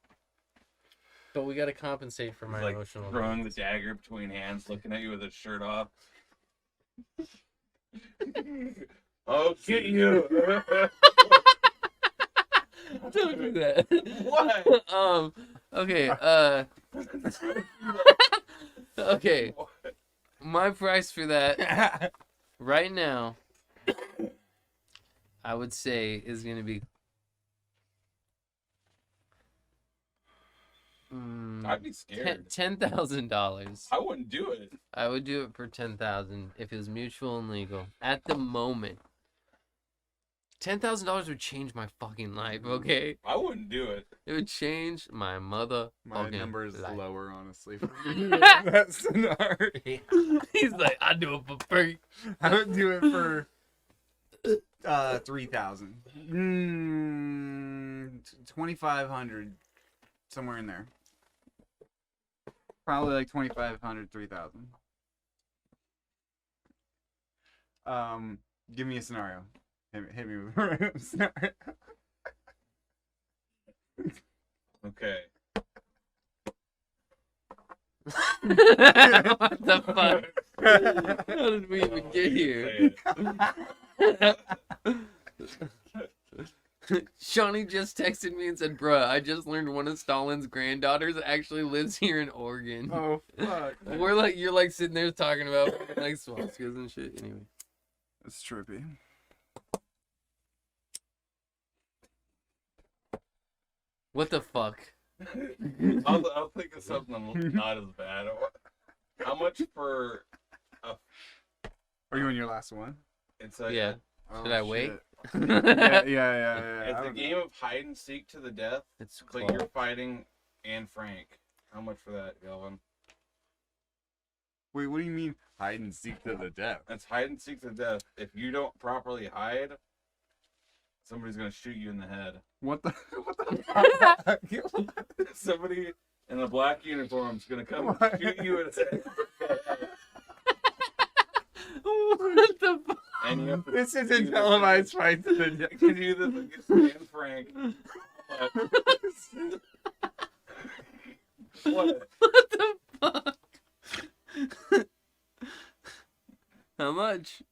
Speaker 6: but we gotta compensate for my
Speaker 3: He's like
Speaker 6: emotional.
Speaker 3: throwing the dagger between hands, looking at you with his shirt off. I'll get you.
Speaker 6: Don't do that.
Speaker 3: What?
Speaker 6: Okay. Okay. My price for that right now, I would say, is gonna be.
Speaker 3: I'd be scared.
Speaker 6: $10,000.
Speaker 3: I wouldn't do it.
Speaker 6: I would do it for 10,000 if it was mutual and legal. At the moment, $10,000 would change my fucking life. Okay,
Speaker 3: I wouldn't do it.
Speaker 6: it would change my mother.
Speaker 2: My number is
Speaker 6: life.
Speaker 2: lower, honestly. For that scenario.
Speaker 6: He's like, I do it for free.
Speaker 2: I would do it for 3,000. 2,500, somewhere in there. Probably like 2,500, 3,000. Give me a scenario. Hit me with a scenario.
Speaker 3: Okay.
Speaker 6: What the fuck? How did we even get here?
Speaker 3: Say it.
Speaker 6: Shawnee just texted me and said, bruh, I just learned one of Stalin's granddaughters actually lives here in Oregon.
Speaker 2: Oh, fuck.
Speaker 6: We're like, you're like sitting there talking about like swastikas and shit. Anyway.
Speaker 2: That's trippy.
Speaker 6: What the fuck?
Speaker 3: I'll think of something not as bad. How much for?
Speaker 2: Are you on your last one?
Speaker 3: It's a
Speaker 6: Yeah.
Speaker 2: Oh,
Speaker 6: Should I wait?
Speaker 2: shit. Yeah.
Speaker 3: It's
Speaker 2: I
Speaker 3: a
Speaker 2: don't
Speaker 3: game of hide and seek to the death,
Speaker 6: It's
Speaker 3: but you're fighting Anne Frank. How much for that, Galvin?
Speaker 2: Wait, what do you mean hide and seek to the death?
Speaker 3: It's hide and seek to the death. If you don't properly hide, somebody's gonna shoot you in the head.
Speaker 2: What the fuck?
Speaker 3: Somebody in a black uniform is gonna come
Speaker 2: What?
Speaker 3: shoot you in the head.
Speaker 6: What the fuck?
Speaker 3: And you have to
Speaker 2: This is
Speaker 3: do
Speaker 2: a
Speaker 3: this
Speaker 2: televised fight to the
Speaker 3: against-
Speaker 2: death.
Speaker 3: You can do this against Anne Frank. What?
Speaker 6: What the fuck? How much?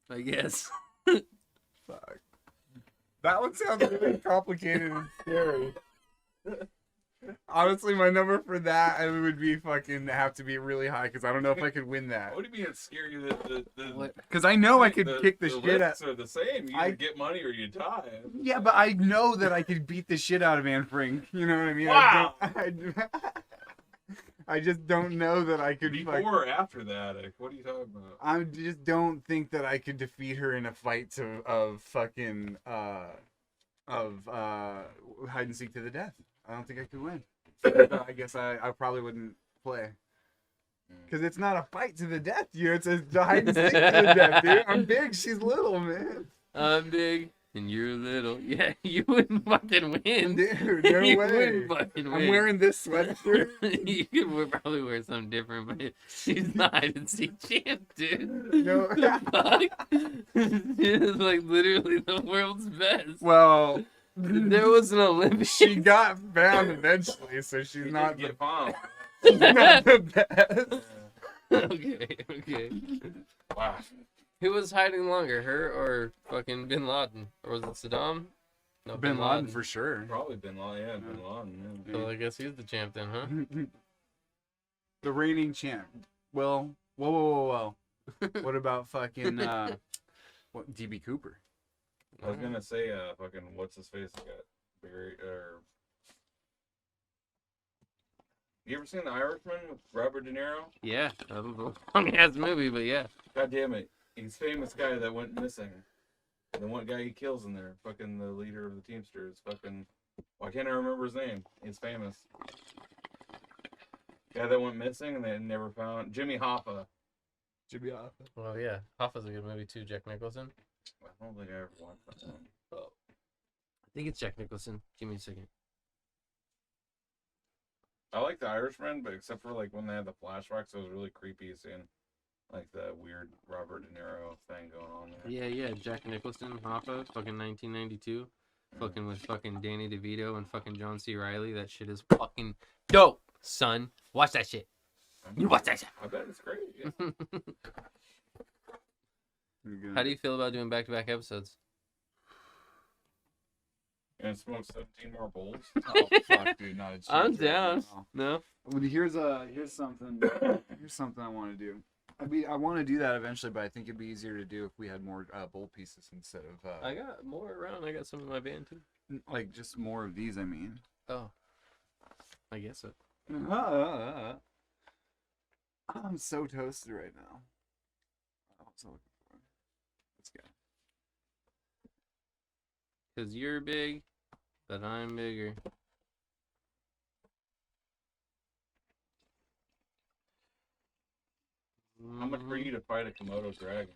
Speaker 6: I guess.
Speaker 2: Fuck. That one sounds really complicated and scary. Honestly, my number for that I would be fucking have to be really high because I don't know if I could win that.
Speaker 3: What do you mean it's scary?
Speaker 6: What?
Speaker 2: Because I know I could kick the shit out.
Speaker 3: risks are the same. You
Speaker 2: I-
Speaker 3: either get money or you die.
Speaker 2: Yeah, but I know that I could beat the shit out of Anne Frank. You know what I mean?
Speaker 3: Wow.
Speaker 2: I just don't know that I could.
Speaker 3: Before or after that? Like, what are you talking about?
Speaker 2: I just don't think that I could defeat her in a fight of fucking hide and seek to the death. I don't think I could win. So I guess I probably wouldn't play. Because it's not a fight to the death, you know, it's a hide and seek to the death, dude. I'm big, she's little, man.
Speaker 6: I'm big and you're little. Yeah, you wouldn't fucking win.
Speaker 2: Dude, no
Speaker 6: You
Speaker 2: way.
Speaker 6: wouldn't fucking win.
Speaker 2: I'm wearing this sweatshirt.
Speaker 6: You could probably wear something different, but she's not hide and seek champ, dude.
Speaker 2: No.
Speaker 6: The fuck? She's like literally the world's best.
Speaker 2: Well,
Speaker 6: There was an Olympic.
Speaker 2: she got found eventually, so she's
Speaker 3: You
Speaker 2: not
Speaker 3: didn't
Speaker 2: the,
Speaker 3: get found.
Speaker 2: she's not the best.
Speaker 6: Okay.
Speaker 3: Wow.
Speaker 6: Who was hiding longer, her or fucking Bin Laden? Or was it Saddam? No,
Speaker 2: Bin Laden for sure.
Speaker 3: Probably Bin Laden. Yeah, Bin Laden. Yeah.
Speaker 6: So I guess he's the champ then, huh?
Speaker 2: The reigning champ. Well, whoa. What about fucking DB Cooper?
Speaker 3: I was gonna say, fucking, what's his face? Got Barry or. You ever seen The Irishman with Robert De Niro?
Speaker 6: Yeah, that was a long ass movie, but yeah.
Speaker 3: God damn it. He's famous guy that went missing. The one guy he kills in there. Fucking the leader of the Teamsters. Fucking. Why can't I remember his name? He's famous. Guy that went missing and they never found. Jimmy Hoffa.
Speaker 2: Jimmy Hoffa.
Speaker 6: Well, yeah. Hoffa's a good movie too, Jack Nicholson.
Speaker 3: I don't think I ever watched that one.
Speaker 6: I think it's Jack Nicholson. Give me a second.
Speaker 3: I like The Irishman, but except for like when they had the flashbacks, it was really creepy seeing like the weird Robert De Niro thing going on there.
Speaker 6: Yeah. Jack Nicholson, Hoffa, fucking 1992. Fucking with fucking Danny DeVito and fucking John C. Reilly. That shit is fucking dope, son. Watch that shit. You watch that shit.
Speaker 3: I bet it's great. Yeah.
Speaker 6: How do you feel about doing back-to-back episodes?
Speaker 3: And smoke 17 more bowls.
Speaker 2: Oh fuck, dude, not a chance.
Speaker 6: I'm
Speaker 2: right
Speaker 6: down.
Speaker 2: now.
Speaker 6: No.
Speaker 2: Well, here's something. Here's something I want to do. I want to do that eventually, but I think it'd be easier to do if we had more bowl pieces instead of
Speaker 6: I got more around. I got some in my van too.
Speaker 2: like just more of these. I mean,
Speaker 6: Oh. I guess so.
Speaker 2: I'm so toasted right now. What's I looking for? Let's go.
Speaker 6: Because you're big, but I'm bigger.
Speaker 3: How much for you to fight a Komodo dragon?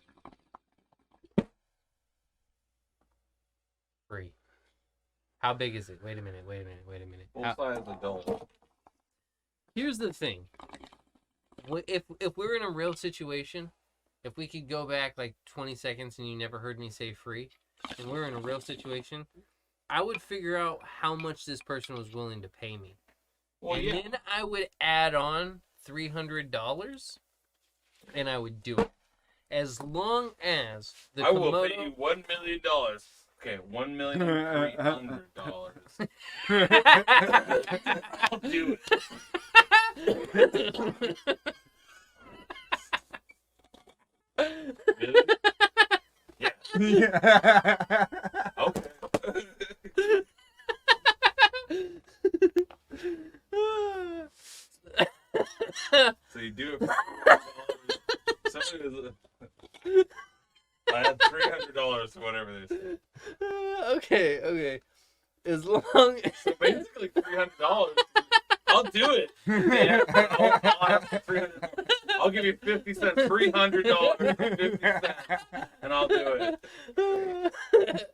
Speaker 6: Free. How big is it? Wait a minute.
Speaker 3: Full
Speaker 6: How-
Speaker 3: size adult.
Speaker 6: Here's the thing. If we're in a real situation, if we could go back like 20 seconds and you never heard me say free, and we're in a real situation, I would figure out how much this person was willing to pay me.
Speaker 3: Well,
Speaker 6: And
Speaker 3: yeah.
Speaker 6: then I would add on $300 and I would do it. As long as the
Speaker 3: I will
Speaker 6: Komodo...
Speaker 3: pay you $1 million. Okay, $1,300,000. I'll do it. Really? Yeah.
Speaker 2: Yeah.
Speaker 3: Okay. So you do it for $300. Somebody was. I had $300, whatever they said.
Speaker 6: Okay. As long
Speaker 3: So basically $300. I'll do it. Man, I'll have $300. I'll give you 50 cents, $300, 50 cents, and I'll do it.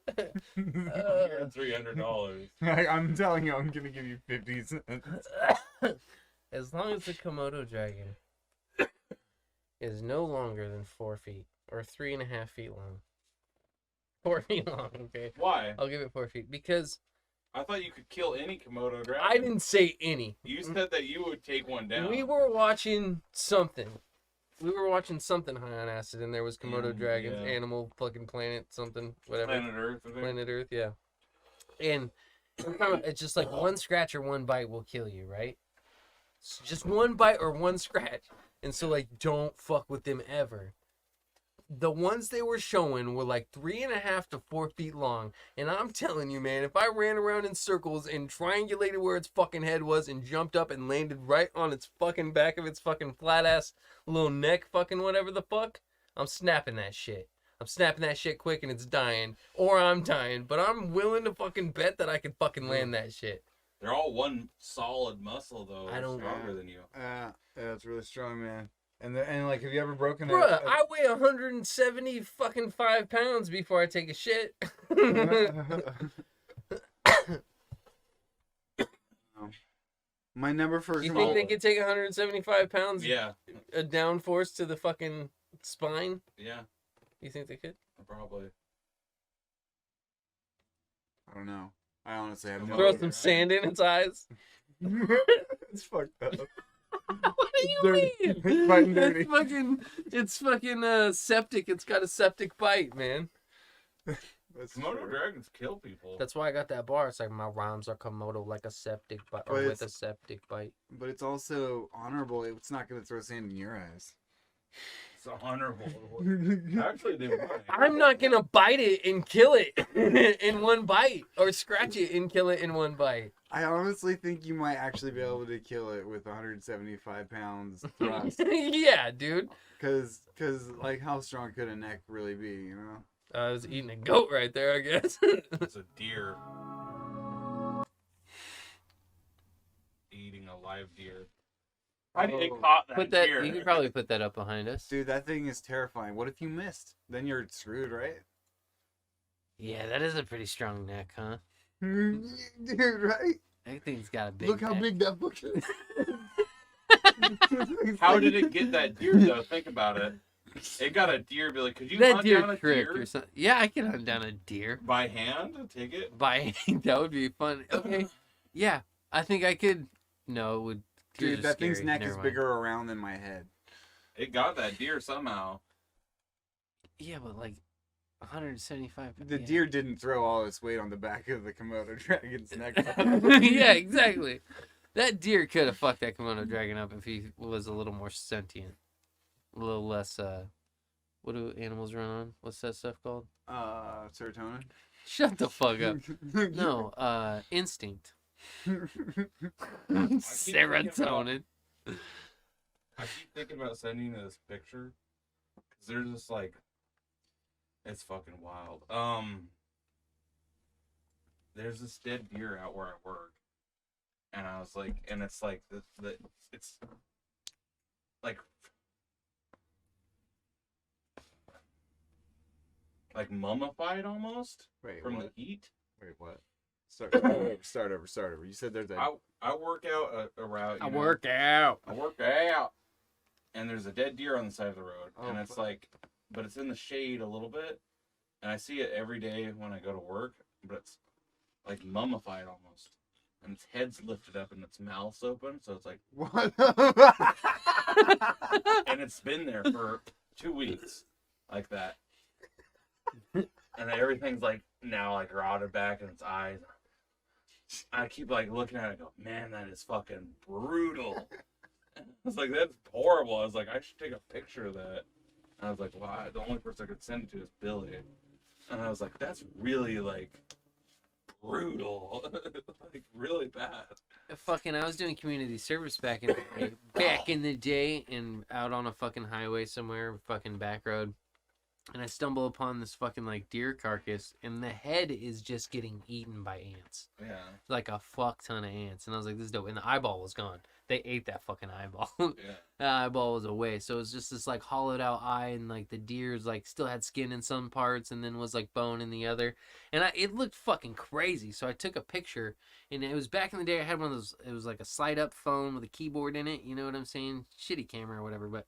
Speaker 3: $300.
Speaker 2: I'm telling you, I'm gonna give you 50 cents.
Speaker 6: As long as the Komodo dragon is no longer than 4 feet or 3.5 feet long. 4 feet long, okay.
Speaker 3: Why?
Speaker 6: I'll give it 4 feet because
Speaker 3: I thought you could kill any Komodo dragon.
Speaker 6: I didn't say any.
Speaker 3: You said that you would take one down.
Speaker 6: We were watching something. We were watching something high on acid, and there was Komodo dragons,
Speaker 3: yeah.
Speaker 6: Animal fucking Planet, something, whatever.
Speaker 3: Planet Earth. I think.
Speaker 6: Planet Earth, yeah. And it's just like one scratch or one bite will kill you, right? It's just one bite or one scratch. And so, like, don't fuck with them ever. The ones they were showing were like 3.5 to 4 feet long. And I'm telling you, man, if I ran around in circles and triangulated where its fucking head was and jumped up and landed right on its fucking back of its fucking flat ass little neck, fucking whatever the fuck, I'm snapping that shit. I'm snapping that shit quick and it's dying. Or I'm dying. But I'm willing to fucking bet that I can fucking land that shit.
Speaker 3: They're all one solid muscle though.
Speaker 6: I don't-
Speaker 3: stronger than you.
Speaker 2: Yeah, it's really strong, man. And like, have you ever broken
Speaker 6: Bruh, I weigh 170 fucking 5 pounds before I take a shit.
Speaker 2: My number for
Speaker 6: You think they could take 175 pounds
Speaker 3: Yeah,
Speaker 6: a downforce to the fucking spine?
Speaker 3: yeah,
Speaker 6: You think they could?
Speaker 3: probably.
Speaker 2: I don't know. I honestly have no
Speaker 6: Throw
Speaker 2: idea.
Speaker 6: some sand in its eyes?
Speaker 2: It's fucked up.
Speaker 6: What do you
Speaker 2: Dirty.
Speaker 6: mean?
Speaker 2: It's biting dirty.
Speaker 6: It's fucking septic. It's got a septic bite, man.
Speaker 2: That's
Speaker 3: Komodo
Speaker 2: true.
Speaker 3: dragons kill people.
Speaker 6: That's why I got that bar. It's like my rhymes are Komodo like a septic bite, or
Speaker 2: But
Speaker 6: with a
Speaker 2: it's-
Speaker 6: septic bite.
Speaker 2: But it's also honorable. It's not gonna throw sand in your eyes.
Speaker 3: It's honorable. Actually, they might.
Speaker 6: I'm not gonna bite it and kill it in one bite, or scratch it and kill it in one bite.
Speaker 2: I honestly think you might actually be able to kill it with 175 pounds thrust.
Speaker 6: Yeah, dude.
Speaker 2: Cause like, how strong could a neck really be? You know.
Speaker 6: I was eating a goat right there, I guess.
Speaker 3: It's a deer. Eating a live deer. How do you caught that
Speaker 6: Put that.
Speaker 3: deer?
Speaker 6: You could probably put that up behind us.
Speaker 2: Dude, that thing is terrifying. What if you missed? Then you're screwed, right?
Speaker 6: Yeah, that is a pretty strong neck, huh?
Speaker 2: Dude, right?
Speaker 6: That thing's got a big.
Speaker 2: Look how
Speaker 6: neck.
Speaker 2: big that book is.
Speaker 3: How did it get that deer though? Think about it. It got a deer. Be like, could you
Speaker 6: That
Speaker 3: hunt
Speaker 6: deer
Speaker 3: down a
Speaker 6: tripped
Speaker 3: deer
Speaker 6: or something. Yeah, I can hunt down a deer
Speaker 3: by hand? Take it.
Speaker 6: by that would be fun. Okay, yeah, I think I could. No, it would. deers
Speaker 2: Dude,
Speaker 6: are
Speaker 2: that thing's
Speaker 6: scary.
Speaker 2: neck
Speaker 6: Never
Speaker 2: is
Speaker 6: mind.
Speaker 2: bigger around than my head.
Speaker 3: It got that deer somehow.
Speaker 6: Yeah, but like 175.
Speaker 2: The deer didn't throw all its weight on the back of the Komodo dragon's neck.
Speaker 6: Yeah, exactly. That deer could have fucked that Komodo dragon up if he was a little more sentient, a little less. What do animals run on? What's that stuff called?
Speaker 2: Serotonin.
Speaker 6: Shut the fuck up. No, instinct. Serotonin.
Speaker 3: I keep thinking about sending you this picture because there's just like, it's fucking wild. There's this dead deer out where I work, and I was like, and it's like it's like mummified almost
Speaker 2: Wait,
Speaker 3: from
Speaker 2: what?
Speaker 3: the heat.
Speaker 2: Wait, what? Start over. You said there's a.
Speaker 3: I work out a route.
Speaker 6: I work out.
Speaker 3: I work out, and there's a dead deer on the side of the road,
Speaker 2: Oh,
Speaker 3: and it's like, but it's in the shade a little bit, and I see it every day when I go to work, but it's like mummified almost, and its head's lifted up and its mouth's open, so it's like,
Speaker 2: What?
Speaker 3: and it's been there for 2 weeks, like that, and everything's like now like rotted back in its eyes. I keep like looking at it and go, man, that is fucking brutal. I was like, that's horrible. I was like, I should take a picture of that. And I was like, wow, the only person I could send it to is Billy. And I was like, that's really like brutal. Like really bad.
Speaker 6: I was doing community service back in the day, and out on a fucking highway somewhere, fucking back road. And I stumble upon this fucking like deer carcass, and the head is just getting eaten by ants.
Speaker 3: Yeah.
Speaker 6: Like a fuck ton of ants. And I was like, this is dope. And the eyeball was gone. They ate that fucking eyeball.
Speaker 3: Yeah.
Speaker 6: The eyeball was away. So it was just this like hollowed out eye, and like the deer's like still had skin in some parts and then was like bone in the other. And it looked fucking crazy. So I took a picture, and it was back in the day. I had one of those, it was like a slide up phone with a keyboard in it. You know what I'm saying? Shitty camera or whatever. But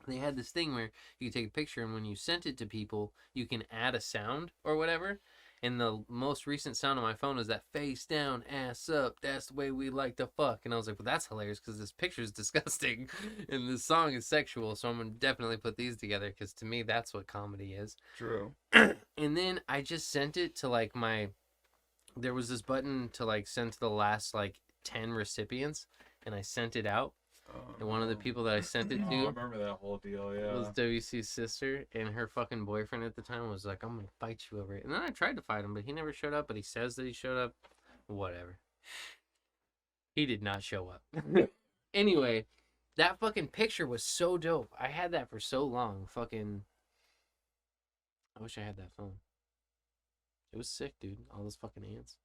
Speaker 6: they had this thing where you could take a picture, and when you sent it to people, you can add a sound or whatever. And the most recent sound on my phone was that face down, ass up. That's the way we like to fuck. And I was like, well, that's hilarious because this picture is disgusting and this song is sexual. So I'm going to definitely put these together because to me, that's what comedy is.
Speaker 2: True.
Speaker 6: And then I just sent it to like there was this button to like send to the last like 10 recipients. And I sent it out. And one of the people that I sent it
Speaker 3: Oh, I
Speaker 6: to
Speaker 3: remember that whole deal, yeah.
Speaker 6: was WC's sister, and her fucking boyfriend at the time was like, I'm gonna fight you over it. And then I tried to fight him, but he never showed up, but he says that he showed up. Whatever. He did not show up. Anyway, that fucking picture was so dope. I had that for so long. Fucking, I wish I had that phone. It was sick, dude. All those fucking ants.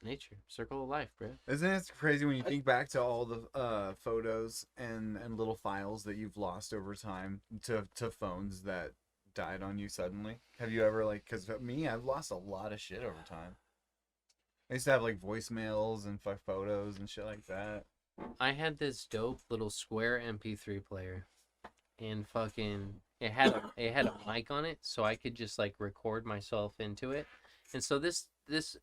Speaker 6: Nature. Circle of life, bro.
Speaker 2: Isn't it crazy when you think back to all the photos and little files that you've lost over time to phones that died on you suddenly? Have you ever like? Because me, I've lost a lot of shit over time. I used to have like voicemails and photos and shit like that.
Speaker 6: I had this dope little square MP3 player, and fucking it had a mic on it, so I could just like record myself into it. And so this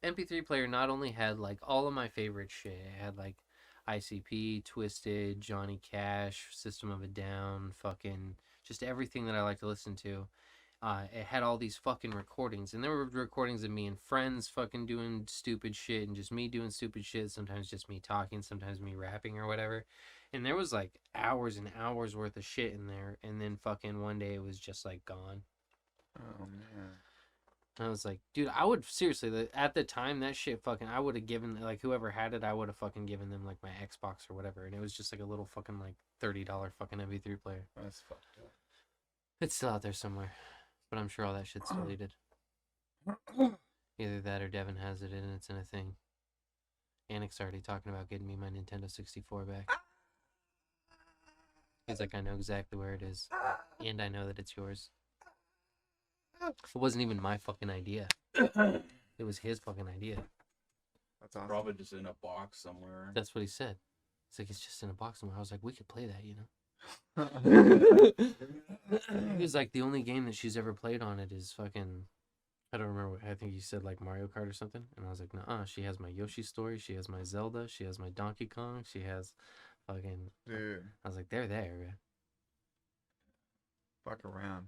Speaker 6: MP3 player not only had like all of my favorite shit, it had like ICP, Twisted, Johnny Cash, System of a Down, fucking just everything that I like to listen to. It had all these fucking recordings, and there were recordings of me and friends fucking doing stupid shit, and just me doing stupid shit, sometimes just me talking, sometimes me rapping or whatever. And there was like hours and hours worth of shit in there, and then fucking one day it was just like gone.
Speaker 2: Oh man.
Speaker 6: I was like, dude, I would seriously, at the time, that shit fucking, I would have given, like, whoever had it, I would have fucking given them, like, my Xbox or whatever. And it was just, like, a little fucking, like, $30 fucking MP3 player.
Speaker 2: That's fucked up.
Speaker 6: It's still out there somewhere. But I'm sure all that shit's deleted. Either that or Devin has it and it's in a thing. Anik's already talking about getting me my Nintendo 64 back. He's like, I know exactly where it is. And I know that it's yours. It wasn't even my fucking idea. It was his fucking idea.
Speaker 2: That's awesome.
Speaker 3: Probably just in a box somewhere.
Speaker 6: That's what he said. He's like, it's just in a box somewhere. I was like, we could play that, you know? He was like, the only game that she's ever played on it is fucking, I don't remember. I think he said like Mario Kart or something. And I was like, nah, she has my Yoshi story. She has my Zelda. She has my Donkey Kong. She has fucking.
Speaker 2: Dude,
Speaker 6: I was like, they're there, man.
Speaker 2: fuck around.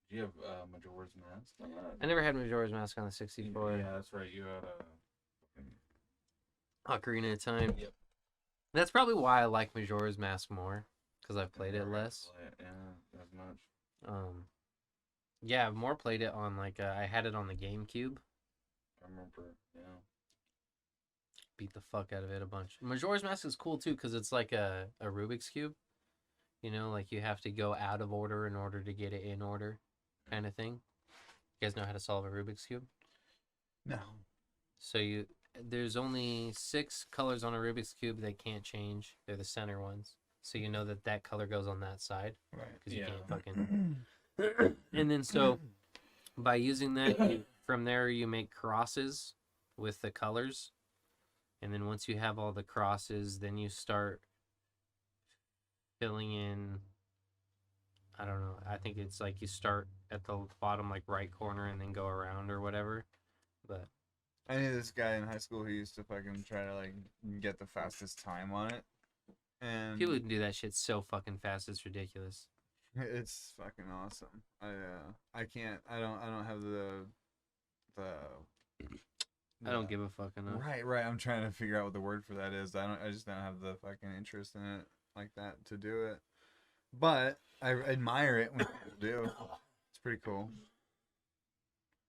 Speaker 3: Do you have Majora's Mask on that?
Speaker 6: I never had Majora's Mask on the 64.
Speaker 3: Yeah, that's right. You had a.
Speaker 6: Ocarina of Time.
Speaker 3: Yep.
Speaker 6: That's probably why I like Majora's Mask more, because I've played it less.
Speaker 3: Yeah, as much.
Speaker 6: Yeah, I've more played it on like I had it on the GameCube.
Speaker 3: I remember. Yeah.
Speaker 6: Beat the fuck out of it a bunch. Majora's Mask is cool too because it's like a Rubik's Cube. You know, like you have to go out of order in order to get it in order, kind of thing. You guys know how to solve a Rubik's Cube?
Speaker 2: No.
Speaker 6: So there's only 6 colors on a Rubik's Cube that can't change. They're the center ones. So you know that color goes on that side.
Speaker 2: Right.
Speaker 6: Because you
Speaker 3: Yeah.
Speaker 6: can't fucking. And then so by using that, from there you make crosses with the colors. And then once you have all the crosses, then you start filling in. I don't know. I think it's like you start at the bottom, like right corner, and then go around or whatever. But
Speaker 2: I knew this guy in high school who used to fucking try to like get the fastest time on it, and
Speaker 6: people can do that shit so fucking fast. It's ridiculous.
Speaker 2: it's fucking awesome. I can't. I don't have the.
Speaker 6: I don't give a fuck enough.
Speaker 2: Right. I'm trying to figure out what the word for that is. I just don't have the fucking interest in it like that to do it. But I admire it when people do. It's pretty cool.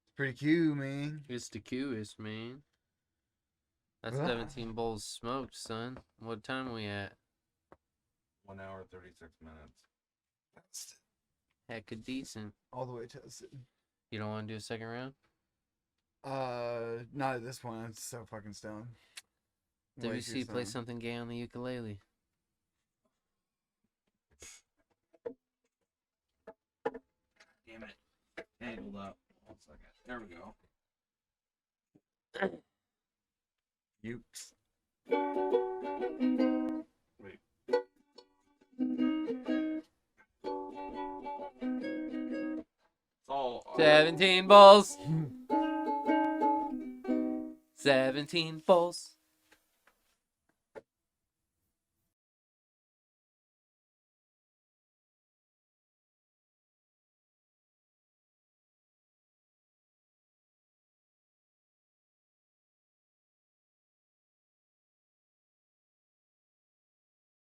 Speaker 2: It's pretty cute, man.
Speaker 6: It's the cutest, man. That's
Speaker 2: Ah.
Speaker 6: 17 bowls smoked, son. What time we at?
Speaker 3: 1 hour 36 minutes.
Speaker 2: That's
Speaker 6: Hecka decent.
Speaker 2: all the way tested.
Speaker 6: You don't want to do a second round?
Speaker 2: Not at this point. It's so fucking stoned. Way too
Speaker 6: WC play
Speaker 2: stoned.
Speaker 6: something gay on the ukulele.
Speaker 3: Damn it. Tangled up. 1 second. There we go.
Speaker 2: Ukes.
Speaker 3: Wait. It's all.
Speaker 6: 17 bowls. 17 bowls.